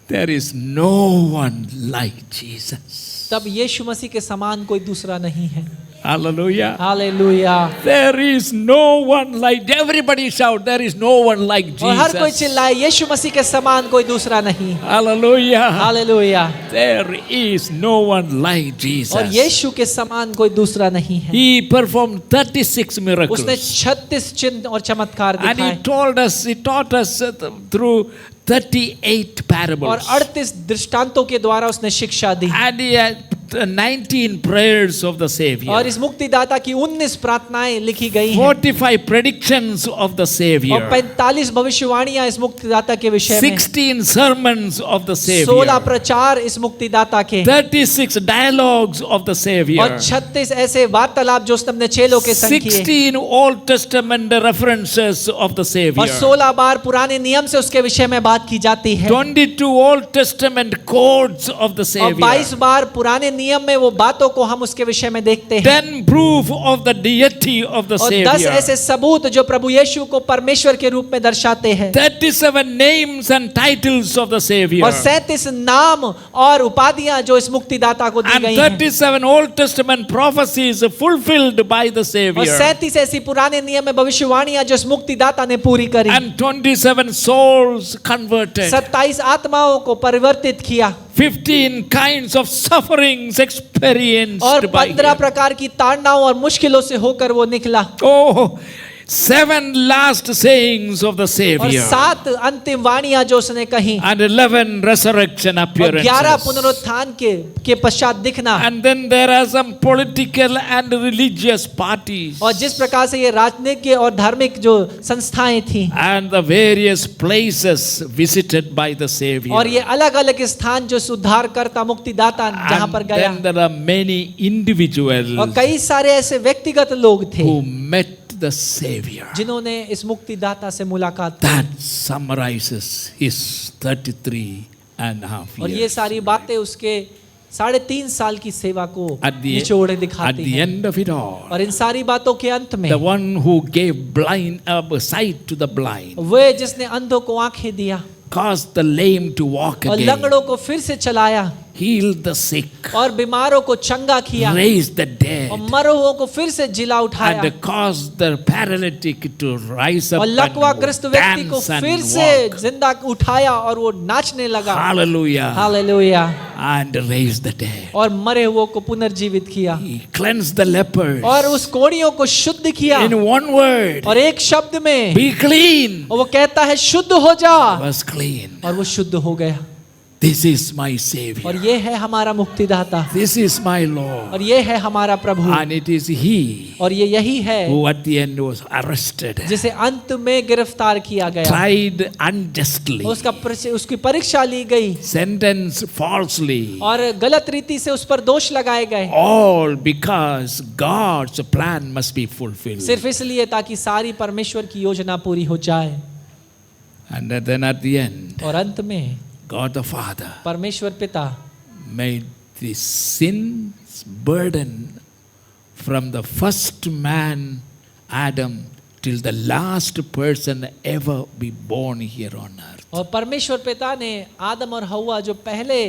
there is no one like Jesus. तब यीशु मसीह के समान कोई दूसरा नहीं है। Hallelujah. Hallelujah. There is no one like, everybody shout, there is no one like और हर कोई Jesus. चिल्लाए, यीशु मसीह के समान कोई दूसरा नहीं। Hallelujah. Hallelujah. There is no one like और Jesus. यीशु के समान कोई दूसरा नहीं है। He performed 36 miracles. उसने 36 चिन्ह और चमत्कार And he दिखाए he taught us through 38 और parables. 38 दृष्टांतों के द्वारा उसने शिक्षा दी। And he had 19 prayers of the Savior. और इस मुक्तिदाता की 19 प्रार्थनाएं लिखी गई हैं 45 predictions of the और Savior. 45 भविष्यवाणियां इस मुक्तिदाता के विषय में, 16 sermons of the 16 Savior. प्रचार इस मुक्तिदाता के 36 dialogues of the Savior. और 36 ऐसे वार्तालाप जो उसने अपने चेलों के संग किए 16 Old Testament references of the Savior. और 16 बार पुराने नियम से उसके विषय में बात की जाती है 22 Old Testament codes of the और Savior. 22 बार पुराने नियम में वो बातों को हम उसके विषय में देखते हैं 10 proof of the deity of the और 10 Savior. ऐसे सबूत जो प्रभु यीशु को परमेश्वर के रूप में दर्शाते हैं 37 names and titles of the Savior. और 37 नाम और उपाधियां जो इस मुक्तिदाता को दी And गई हैं 37 Old Testament prophecies fulfilled by the और Savior. 37 ऐसी पुराने नियम में भविष्यवाणियां जो इस मुक्तिदाता ने पूरी करी And 27 souls converted. 27 आत्माओं को परिवर्तित किया 15 kinds of sufferings experienced और by 15 him. प्रकार की ताड़नाओं और मुश्किलों से होकर वो निकला Oh, 7 last sayings of the और Savior. 7 अंतिम वाणियां जो उसने कही And 11 resurrection और 11 appearances. पुनरुत्थान के पश्चात दिखना And then there are some political and religious parties. और जिस प्रकार से ये राजनीतिक और धार्मिक जो संस्थाएं थी And the various places visited by the Savior. और ये अलग अलग स्थान जो उद्धारकर्ता मुक्तिदाता जहां पर And गया then there are many individuals और कई सारे ऐसे व्यक्तिगत लोग थे who met the Savior. जिन्होंने इस मुक्तिदाता से मुलाकात की That summarizes his 33.5 और ये years. सारी बातें उसके 3.5 साल की सेवा को At the, निचोड़ at दिखाती the हैं end of it all, और इन सारी बातों के अंत में the one who gave sight to the blind, वे जिसने अंधों को आंखें दिया caused the lame to walk और again, लंगड़ों को फिर से चलाया healed the sick, और बीमारों को चंगा किया raised the और dead, मरे हुओं को फिर से जिला उठाया and caused the paralytic to rise up और लकवाग्रस्त and व्यक्ति को dance and फिर से walk. जिंदा उठाया और वो नाचने लगा Hallelujah. Hallelujah And raised the dead. और मरे हुओं को पुनर्जीवित किया He cleansed the lepers. और उस कोढ़ियों को शुद्ध किया In one word, और एक शब्द में be clean. और वो कहता है शुद्ध हो जा Was clean. और वो शुद्ध हो गया This is my और Savior. ये है हमारा मुक्तिदाता This is my Lord. और ये है हमारा प्रभु And it is He और ये यही है who at the end was arrested, जिसे अंत में गिरफ्तार किया गया tried unjustly, उसकी परीक्षा ली गई sentenced falsely, और गलत रीति से उस पर दोष लगाए गए all because God's plan must be fulfilled. सिर्फ इसलिए ताकि सारी परमेश्वर की योजना पूरी हो जाए And then at the end, और अंत में God the Father परमेश्वर पिता made the sin's burden from the first man, Adam, till the last person ever be born here on earth. और परमेश्वर पिता ने आदम और हव्वा जो पहले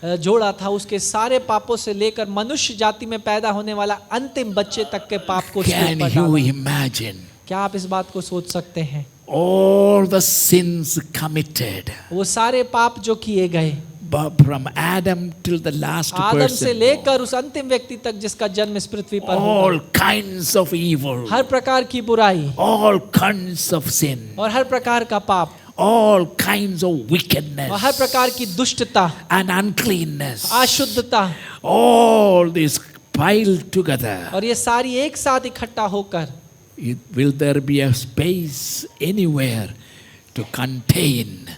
जोड़ा था उसके सारे पापों से लेकर मनुष्य जाति में पैदा होने वाला अंतिम बच्चे तक के पाप को उसके Can ऊपर you डाला। imagine क्या आप इस बात को सोच सकते हैं all the sins committed वो सारे पाप जो किए गए from Adam till the last आदम से person, लेकर उस अंतिम व्यक्ति तक जिसका जन्म इस पृथ्वी पर हुआ all kinds of evil, हर प्रकार की बुराई all kinds of sin, और हर प्रकार का पाप all kinds of और हर wickedness प्रकार की दुष्टता and uncleanness, अशुद्धता all this piled together. और ये सारी एक साथ इकट्ठा होकर Will there be a space anywhere to contain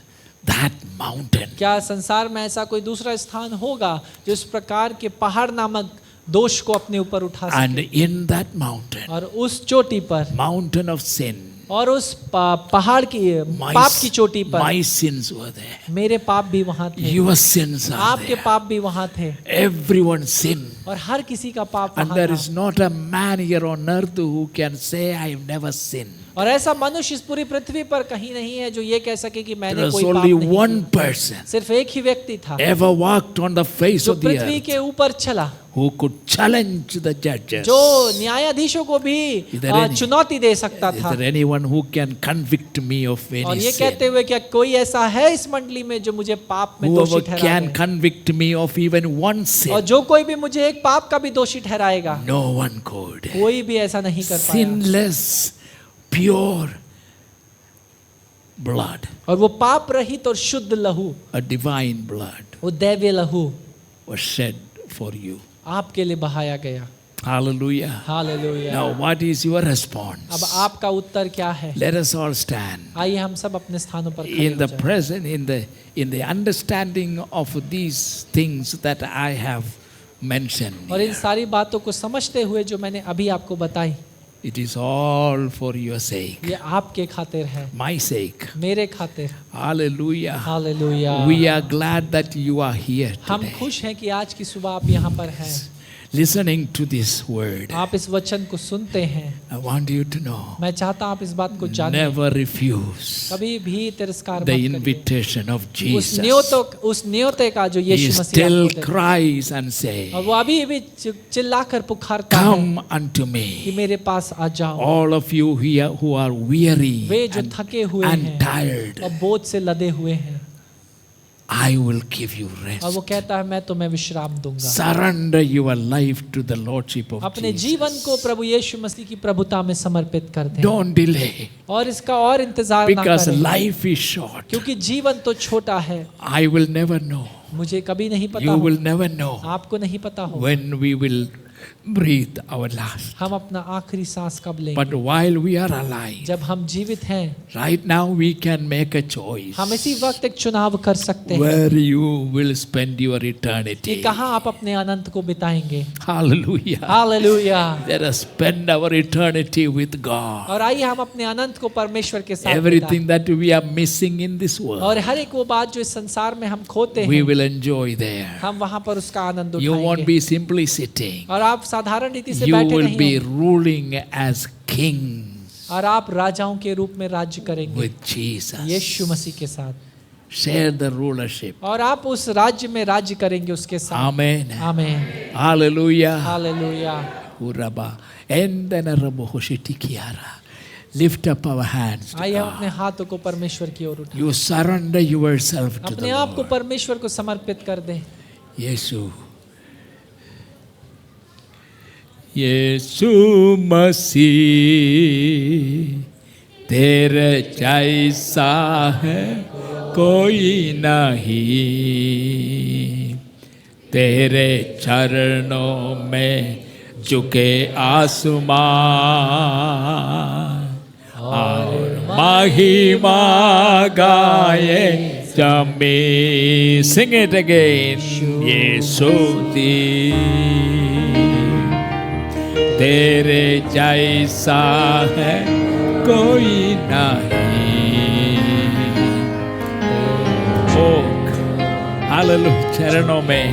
that mountain? क्या संसार में ऐसा कोई दूसरा स्थान होगा जो इस प्रकार के पहाड़ नामक दोष को अपने ऊपर उठा And सके in that mountain, और उस चोटी पर mountain of sin, और उस पहाड़ की पाप की चोटी पर my sins were there. मेरे पाप भी वहां थे Your sins are आपके there. पाप भी वहां थे Everyone's sin. और हर किसी का पाप And वहां there था is not a man here on earth who can say, I have never sinned. और ऐसा मनुष्य इस पूरी पृथ्वी पर कहीं नहीं है जो ये कह सके कि There मैंने was कोई पाप only नहीं one किया। person सिर्फ एक ही व्यक्ति था ever walked on the face जो of the पृथ्वी earth के ऊपर चला who could challenge the judges. जो न्यायाधीशों को भी Is there any- चुनौती दे सकता Is था there anyone who can convict me of और any ये कहते sin? हुए क्या कोई ऐसा है इस मंडली में जो मुझे पाप में दोषी Whoever ठहराए can convict me of even one और sin? जो कोई भी मुझे एक पाप का भी दोषी ठहराएगा No one could. कोई भी ऐसा नहीं कर पाया Sinless, pure blood, और वो पाप रहित और शुद्ध लहू a divine blood वो दैवीय लहू was shed for you. आपके लिए बहाया गया Hallelujah. Hallelujah Now, what is your response? अब आपका उत्तर क्या है Let us all stand. आइए हम सब अपने स्थानों पर खड़े In हो the जाएं। present, in the understanding of these things that I have mentioned, और इन सारी बातों को समझते हुए जो मैंने अभी आपको बताई It is all for your sake, ये आपके खातिर है, my sake. मेरे खातिर। Hallelujah. Hallelujah. We are glad that you are here हम today, खुश हैं कि आज की सुबह आप यहाँ पर हैं, listening to this word. आप इस वचन को सुनते हैं। I want you to know, मैं चाहता हूँ आप इस बात को जानें, never refuse कभी भी तिरस्कार मत the करिए। invitation of उस Jesus. न्योते का जो He यीशु मसीह still आपको देता है। cries and says, और वो अभी भी चिल्लाकर पुकारता है come unto कि me, मेरे पास आ जाओ, all of you here who are weary वे जो and, थके हुए and हैं tired. और बोझ से लदे हुए हैं, I will give you और वो rest. कहता है मैं तुम्हें विश्राम दूंगा। Surrender your life to the Lordship of अपने जीवन को Jesus. प्रभु यीशु मसीह की प्रभुता में समर्पित कर दें Don't delay, और इसका और इंतजार ना because करें, life is short. क्योंकि जीवन तो छोटा है। I will never know. मुझे कभी नहीं पता You हो, will never know आपको नहीं पता हो when we will breathe our last. हम अपना आखिरी सांस कब लेंगे। But while we are alive, जब हम जीवित हैं, right now we can make a choice हम इसी वक्त एक चुनाव कर सकते हैं where you will spend your कि eternity. कहाँ आप अपने अनंत को बिताएंगे। Hallelujah. Hallelujah. Let us spend our eternity with God. और आइए हम अपने अनंत को परमेश्वर के साथ Everything that we are missing in this बिताएं। world, और हर एक वो बात जो इस संसार में हम खोते we हैं, will enjoy there. हम वहाँ पर उसका आनंद You won't उठाएंगे। be simply sitting. और आप साधारण रीति से You बैठे will नहीं be होंगे, ruling as kings और आप राजाओं के रूप में राज्य करेंगे with Jesus. यीशु मसीह के साथ, Share the rulership. और आप उस राज्य में राज्य करेंगे उसके साथ। Amen. आमीन। Hallelujah. Hallelujah. Uraba. And then Arabohoshitikiara. Lift up our hands to आइए हम अपने God. हाथों को परमेश्वर की ओर उठाएं, You surrender yourself to अपने the आप को Lord. परमेश्वर को समर्पित कर दें। यीशु यीशु मसीह तेरे जैसा है कोई नहीं, तेरे चरणों में झुके आसमां और महिमा गाए जमीन। Sing it again. यीशु दी तेरे जैसा है कोई नहीं। ओ हालेलुया चरणों में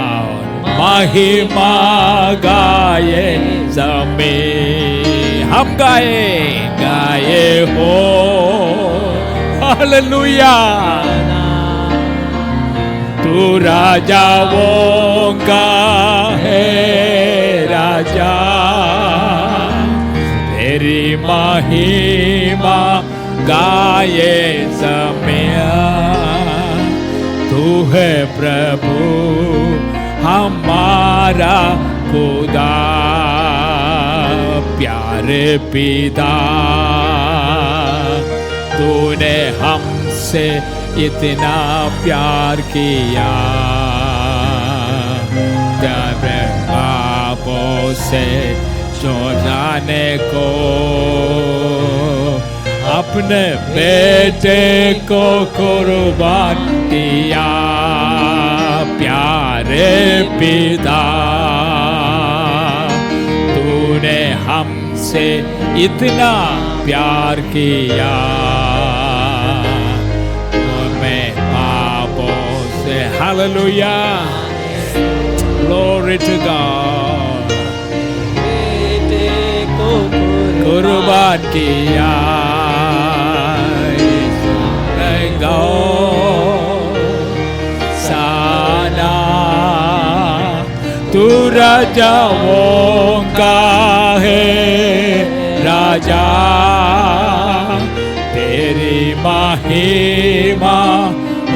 और महिमा गाए जमीन। हम गाए हो हालेलुया। तू राजाओं का है राजा, तेरी महिमा गाए जमीन। तू है प्रभु हमारा खुदा, प्यारे पिता तूने हमसे इतना प्यार किया, तेरे पापों से छुड़ाने को अपने बेटे को कुर्बान किया। प्यारे पिता तूने हमसे इतना प्यार किया, Hallelujah. Glory to God. बेटे को कुर्बान किया गौ साना। तू राजाओं का है राजा, तेरी महिमा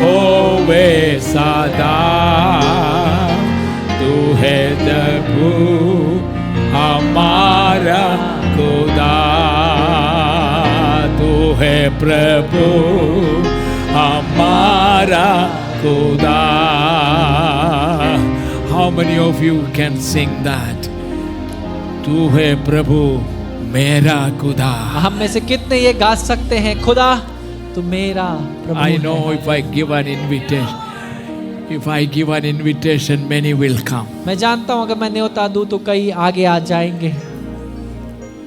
होवे सदा। तू है प्रभु हमारा खुदा, तू है प्रभु हमारा खुदा। How many of you can sing that? तू है प्रभु मेरा खुदा। हम में से कितने ये गा सकते हैं, खुदा तू मेरा प्रभु I know है। if I give an invitation, If I give an invitation, many will come. मैं जानता हूँ अगर मैं न्योता दूं तो कई आगे आ जाएंगे।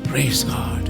Praise God.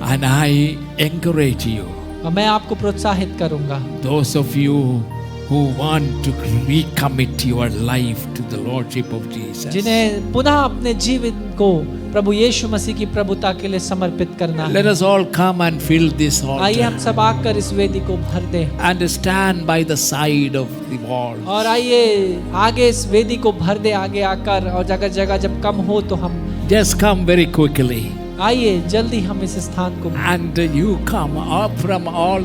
And I encourage you, और मैं आपको प्रोत्साहित करूंगा, those of you who want to recommit your life to the Lordship of Jesus. जिन्हें पुनः अपने जीवन को प्रभु यीशु मसीह की प्रभुता के लिए समर्पित करना है। Let us all come and fill this आइए हम altar सब आकर इस वेदी को भर दें and stand by the side of the wall. और आइए आगे इस वेदी को भर दे, आगे आकर, और जगह जगह जब कम हो तो हम Just come very quickly. आइए जल्दी हम इस स्थान को And you come up from all,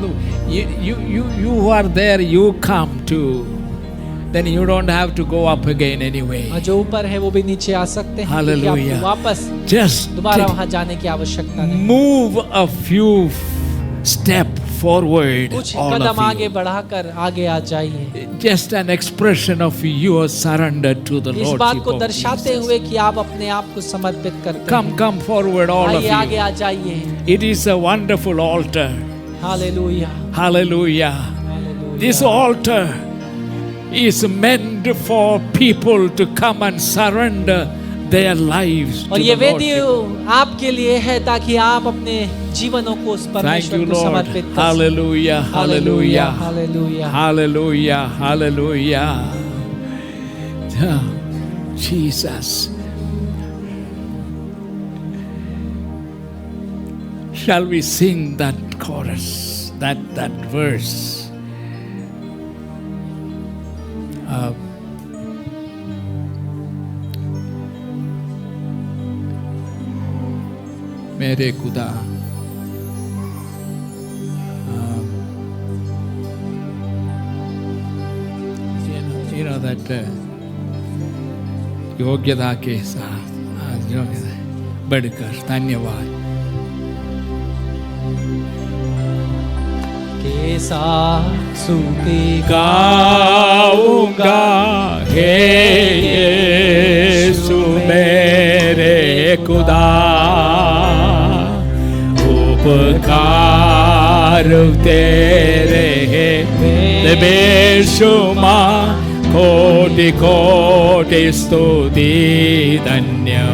you who are there, you come too. Then you don't have to go up again anyway. और जो ऊपर है वो भी नीचे आ सकते हैं, क्योंकि Hallelujah. आपको वापस Just दोबारा वहां जाने की आवश्यकता नहीं। move a few step forward, कुछ all कदम of आगे you. बढ़ाकर आगे आ जाइए। Just an expression of your surrender to the इस बात Lordship को of दर्शाते Jesus. हुए कि आप अपने आप को समर्पित करते Come, हैं। come forward, all of आइए आगे you. आ जाइए। It is a wonderful altar. Hallelujah, Hallelujah. Hallelujah. This altar is meant for people to come and surrender their lives to और the ये वेदी Lordship. आपके लिए है ताकि आप अपने जीवनों को उस Thank परमेश्वर you, को Lord. समर्पित कर सकें। Hallelujah, hallelujah, hallelujah. hallelujah, hallelujah. Oh, Jesus. Shall we sing that chorus, that verse? मेरे खुदा, you know that योग्यता के साथ योग्यता बढ़कर धन्यवाद के साथ स्तुति गाऊंगा हे यीशु मेरे खुदा, उपकार तेरे हैं बेशुमार, कोटि कोटि स्तुति धन्यवाद,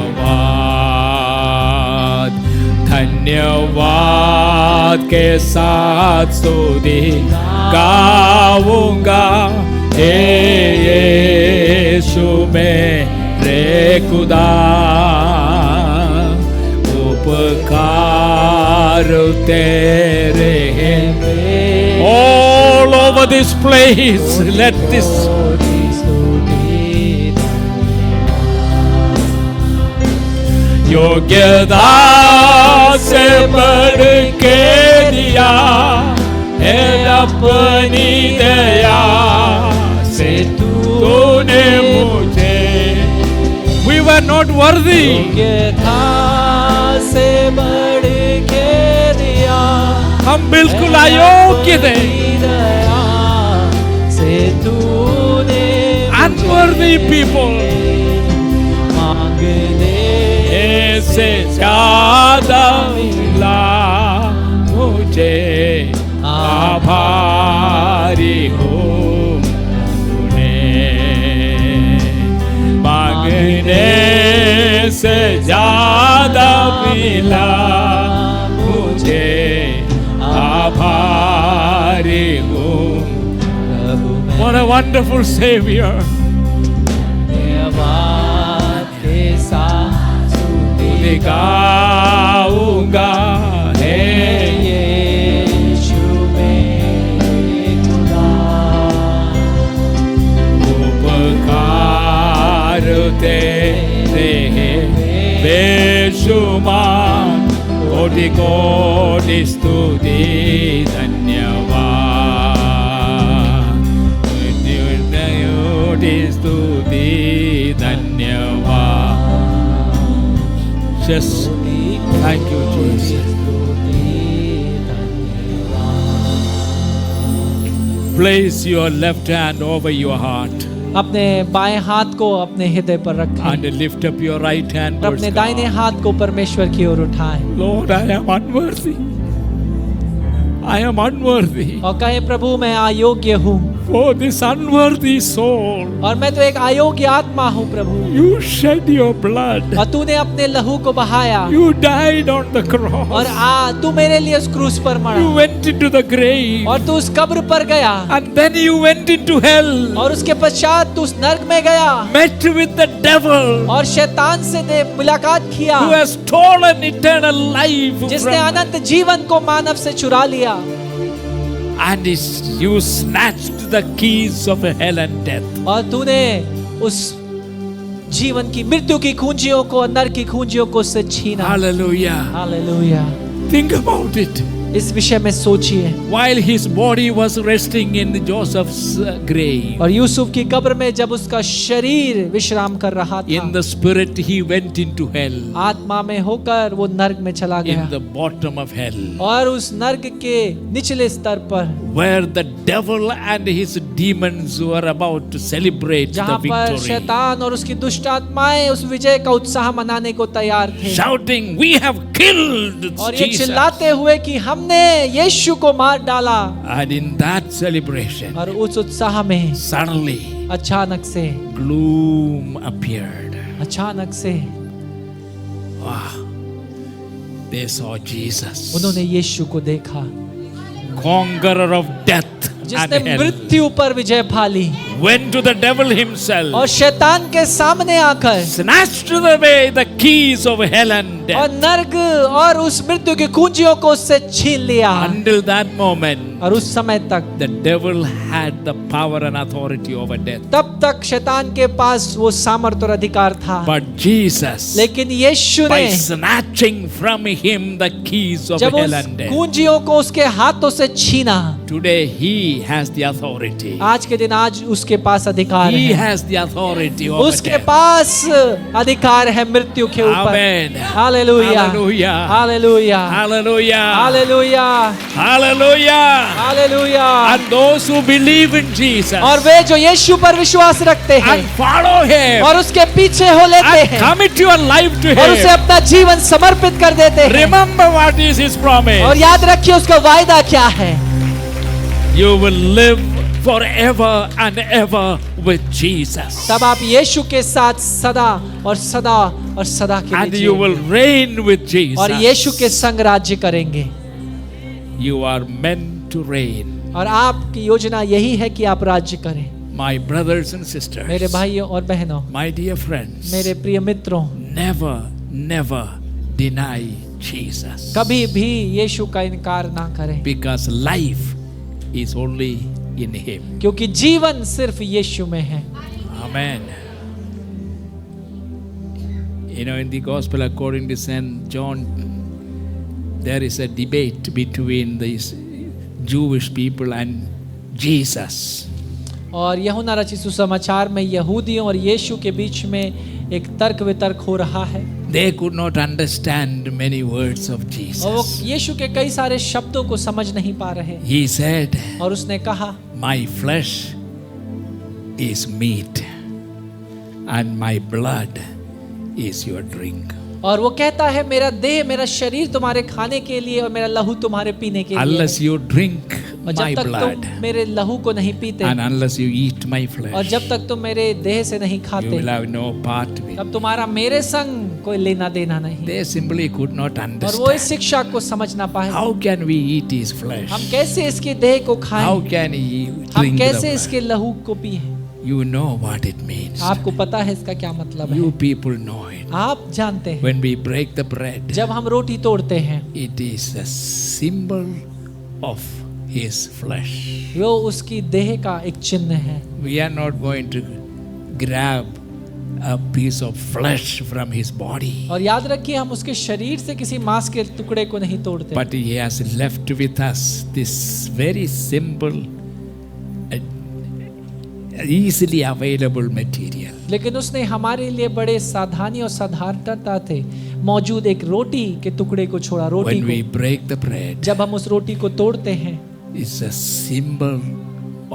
धन्यवाद के साथ स्तुति गाऊंगा हे यीशु मेरे खुदा, उपकार तेरे हैं all over this place. Let this योग्यता से बढ़ के दिया है अपनी दया से तूने मुझे। We were not worthy. योग्यता से बढ़ के दिया, हम बिल्कुल अयोग्य थे, दया से तूने unworthy people. मांगने से ज्यादा मिला मुझे, आभारी हूँ उन्हें, मांगने से ज्यादा मिला मुझे, आभारी हूँ। What a wonderful Savior. धन्यवाद के साथ गाऊंगा हे यीशु मेरे खुदा, उपकार तेरे हैं बेशुमार, कोटि कोटि स्तुति धन्यवाद, कोटि स्तुति धन्यवाद। Just thank you, Jesus. Place your left hand over your heart अपने बाएं हाथ को अपने हृदय पर and रखें lift up your right hand और towards अपने दाहिने God. हाथ को परमेश्वर की ओर उठाएं Lord, I am unworthy. I am unworthy. और कहें, प्रभु मैं अयोग्य हूँ, for this unworthy soul. और मैं तो एक अयोग्य आत्मा हूँ प्रभु, You shed your blood. और तूने अपने लहू को बहाया, You died on the cross. और तू मेरे लिए उस क्रूस पर You मरा, went into the grave. और तू उस कब्र पर गया, And then you went into hell. और उसके पश्चात तू उस नर्क में गया, Met with the devil और शैतान से मुलाकात किया, who has stolen eternal life जिसने from अनंत जीवन को मानव से चुरा लिया, and you snatched the keys of hell and death. और तूने उस जीवन की मृत्यु की कुंजियों को, नरक की कुंजियों को उससे छीना। Hallelujah. Hallelujah. Think about it. इस विषय में सोचिए। While his body was resting in Joseph's grave, और यूसुफ की कब्र में जब उसका शरीर विश्राम कर रहा था, in the spirit he went into hell, आत्मा में होकर वो नर्क में चला गया, in the bottom of hell, और उस नर्क के निचले स्तर पर, where the devil and his demons were about to celebrate the जहाँ पर victory, शैतान और उसकी दुष्ट आत्माएं उस विजय का उत्साह मनाने को तैयार थे, shouting, "We have killed और ये Jesus." चिल्लाते हुए कि हमने यीशु को मार डाला। And in that celebration, और उस उत्साह में suddenly अचानक से gloom appeared. अचानक से Wow. They saw Jesus, उन्होंने यीशु को देखा, conqueror of death and जिसने hell, मृत्यु पर विजय पाली, went to the devil himself, और शैतान के सामने आकर snatched away the keys of hell and और death. नर्क और उस मृत्यु की कुंजियों को उससे छीन लिया। Until that moment, और उस समय तक, the devil had the power and authority over death. तब तक शैतान के पास वो सामर्थ्य और अधिकार था, But Jesus, लेकिन यीशु by ने snatching from him the keys of जब hell उस and death, कुंजियों को उसके हाथों से छीना, today he has the authority. आज के दिन आज उसके पास अधिकार He है, has the authority over उसके death. पास अधिकार है मृत्यु के ऊपर। Amen. Hallelujah, Hallelujah. Hallelujah, Hallelujah. Hallelujah, Hallelujah. Hallelujah. And those who believe in Jesus और वे जो यीशु पर विश्वास रखते हैं and follow him और उसके पीछे हो लेते and हैं commit your life to और उसे him, अपना जीवन समर्पित कर देते हैं, remember what is his promise. और याद रखिए उसका वायदा क्या है, You will live forever and ever with Jesus. तब आप यीशु के साथ सदा और सदा और सदा के And लिए you will जिएंगे, reign with और यीशु के Jesus. संग राज्य करेंगे। You are meant to reign. और आपकी योजना यही है कि आप राज्य करें। My brothers and मेरे sisters, भाइयों और बहनों, my dear friends, मेरे प्रिय मित्रों, never deny Jesus. कभी भी यीशु का इनकार ना करें, Because life is only in him. क्योंकि जीवन सिर्फ यीशु में है। Amen. You know, in the gospel according to St. John, there is a debate between these Jewish people and Jesus. और यूहन्ना रचित सुसमाचार में यहूदियों और यीशु के बीच में एक तर्क वितर्क हो रहा है। They could not understand many words of और वो Jesus. यीशु के कई सारे शब्दों को समझ नहीं पा रहे, He said, और उसने कहा, "My flesh is meat and my blood is your drink." और वो कहता है, मेरा देह, मेरा शरीर तुम्हारे खाने के लिए और मेरा लहू तुम्हारे पीने के लिए Unless है। you drink और my जब तक blood तुम मेरे लहू को नहीं पीते and unless you eat my और flesh, जब तक तुम मेरे देह से नहीं you खाते, will have no part with me. तब तुम्हारा मेरे संग कोई लेना देना नहीं। They simply could not और वो इस understand. शिक्षा को समझ ना पाए। How can we eat his flesh? हम कैसे इसके देह को How खाएं, can he हम drink the कैसे blood? इसके लहू को पिए। You know what it means. आपको पता है इसका क्या मतलब है, You people know it. आप जानते हैं। When we break the bread, जब हम रोटी तोड़ते हैं, it is a symbol of his flesh. वो उसकी देह का एक चिन्ह है। We are not going to grab a piece of flesh from his body. और याद रखिए, हम उसके शरीर से किसी मांस के टुकड़े को नहीं तोड़ते, But he has left with us this very simple, easily available material. लेकिन उसने हमारे लिए बड़े सावधानी और साधारणता थे मौजूद एक रोटी के टुकड़े को छोड़ा। रोटी When we को break the bread, जब हम उस रोटी को तोड़ते हैं, it's a symbol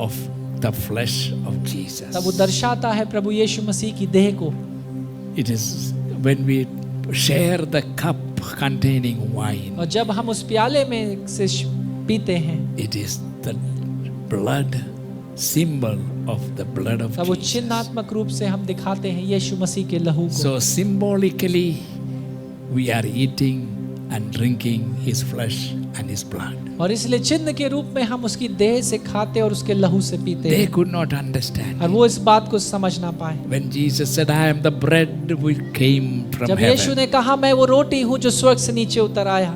of the flesh of Jesus. तब वो दर्शाता है प्रभु यीशु मसीह की देह को। It is when we share the cup containing wine, और जब हम उस प्याले में से पीते हैं, it is the blood symbol of the blood of तब वो Jesus. चिन्हात्मक रूप से हम दिखाते हैं यीशु मसीह के लहू को। So symbolically, we are eating and drinking His flesh and His blood. और इसलिए चिन्ह के रूप में हम उसकी देह से खाते और उसके लहू से पीते They हैं। could not understand. और वो इस बात को समझ ना पाए। When Jesus said, I am the bread which came from जब यीशु heaven. ने कहा मैं वो रोटी हूँ जो स्वर्ग से नीचे उतर आया,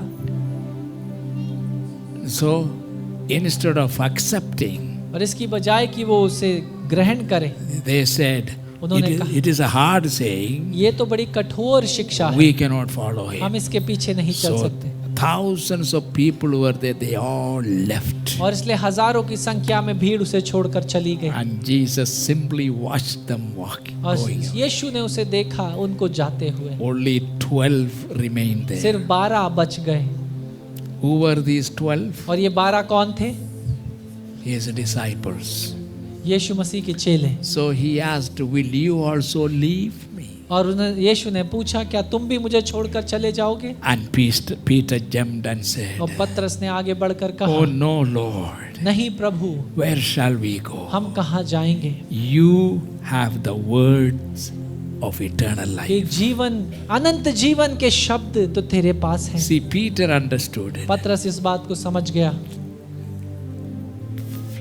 So instead of accepting, और इसकी बजाय कि वो उसे ग्रहण करे, they said, उन्होंने कहा, it is a hard saying, ये तो बड़ी कठोर शिक्षा है, we cannot follow हम him. इसके पीछे नहीं चल So सकते। thousands of people were there, they all left. और इसलिए हजारों की संख्या में भीड़ उसे छोड़कर चली गई। And Jesus simply watched them walking, और going. यीशु ने उसे देखा उनको जाते हुए। Only 12 remained there. सिर्फ 12 बच गए। Who were these 12? और ये 12 कौन थे? His disciples. यीशु मसीह के चेले। So he asked, will you also leave me? और यीशु ने पूछा क्या तुम भी मुझे छोड़कर चले जाओगे? And Peter jumped and said, और पतरस ने आगे बढ़कर oh कहा, no, Lord, नहीं प्रभु, where shall we go? हम कहाँ जाएंगे? You have the words of eternal कि life. जीवन, अनंत जीवन के शब्द तो तेरे पास हैं। See, Peter understood it. पतरस इस बात को समझ गया।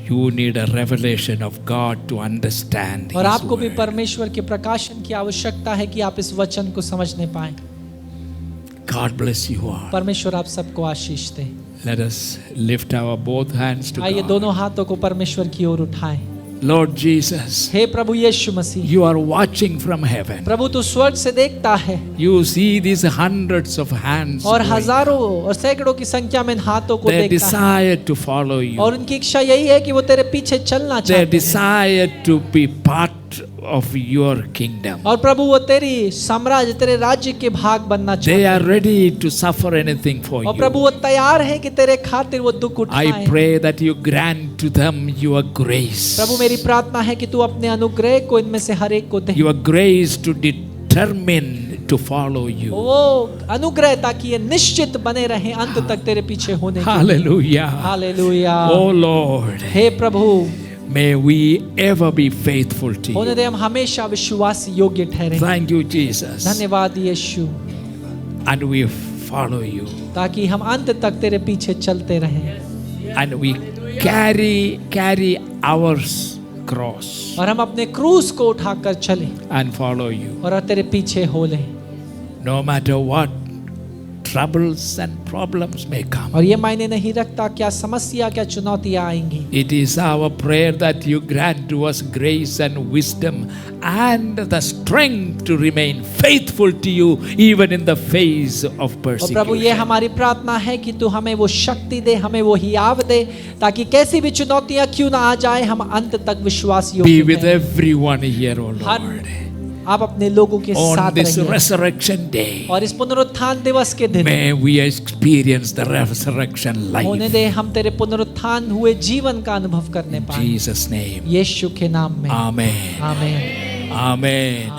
You need a revelation of God to understand और His आपको भी word. परमेश्वर के प्रकाशन की आवश्यकता है कि आप इस वचन को समझने पाएं। God bless you all. परमेश्वर आप सबको आशीष दे। Let us lift our both hands to आइए God. दोनों हाथों को परमेश्वर की ओर उठाएं। Lord Jesus, hey Prabhu Yeshu Masih, you are watching from heaven. प्रभु तू स्वर्ग से देखता है You see these hundreds of hands और going. हजारों और सैकड़ों की संख्या में इन हाथों को Their देखता है desire to follow you. और उनकी इच्छा यही है कि वो तेरे पीछे चलना Their चाहते हैं। desire to be part of your kingdom. और प्रभु वो तेरी साम्राज्य, तेरे राज्य के भाग बनना They चाहते are हैं। ready to suffer anything for और प्रभु you. वो तैयार है कि तेरे खातिर वो दुख I उठाएं। pray that you grant to them your grace. प्रभु मेरी प्रार्थना है कि तू अपने अनुग्रह को इनमें से हर एक को दे। Your grace to determine to follow you. वो अनुग्रह ताकि ये निश्चित बने रहे अंत तक तेरे पीछे होने के। Hallelujah. Hallelujah. Oh Lord, hey Prabhu, may we ever be faithful to होने you. दे हम हमेशा विश्वास योग्य ठहरे। Thank you, Jesus. धन्यवाद यीशु, And we follow you. ताकि हम अंत तक तेरे पीछे चलते रहें And we carry our cross और हम अपने क्रूस को उठाकर चलें and follow you. और तेरे पीछे हो लें। No matter what troubles and problems may come. और ये मायने नहीं रखता क्या समस्या, क्या चुनौतियां आएंगी। It is our prayer that you grant to us grace and wisdom and the strength to remain faithful to you even in the face of और प्रभु ये persecution. हमारी प्रार्थना है कि तू हमें वो शक्ति दे, हमें वो हियाव दे, ताकि कैसी भी चुनौतियां क्यों ना आ जाए हम अंत तक विश्वास Be योग्य with रहें। everyone here, O Lord. आप अपने लोगों के On साथ this रहिए resurrection day, और इस पुनरुत्थान दिवस के दिन may we experience the resurrection होने life. दे हम तेरे पुनरुत्थान हुए जीवन का अनुभव करने In पाए। Jesus' name. यीशु के नाम में Amen. आमीन। Amen.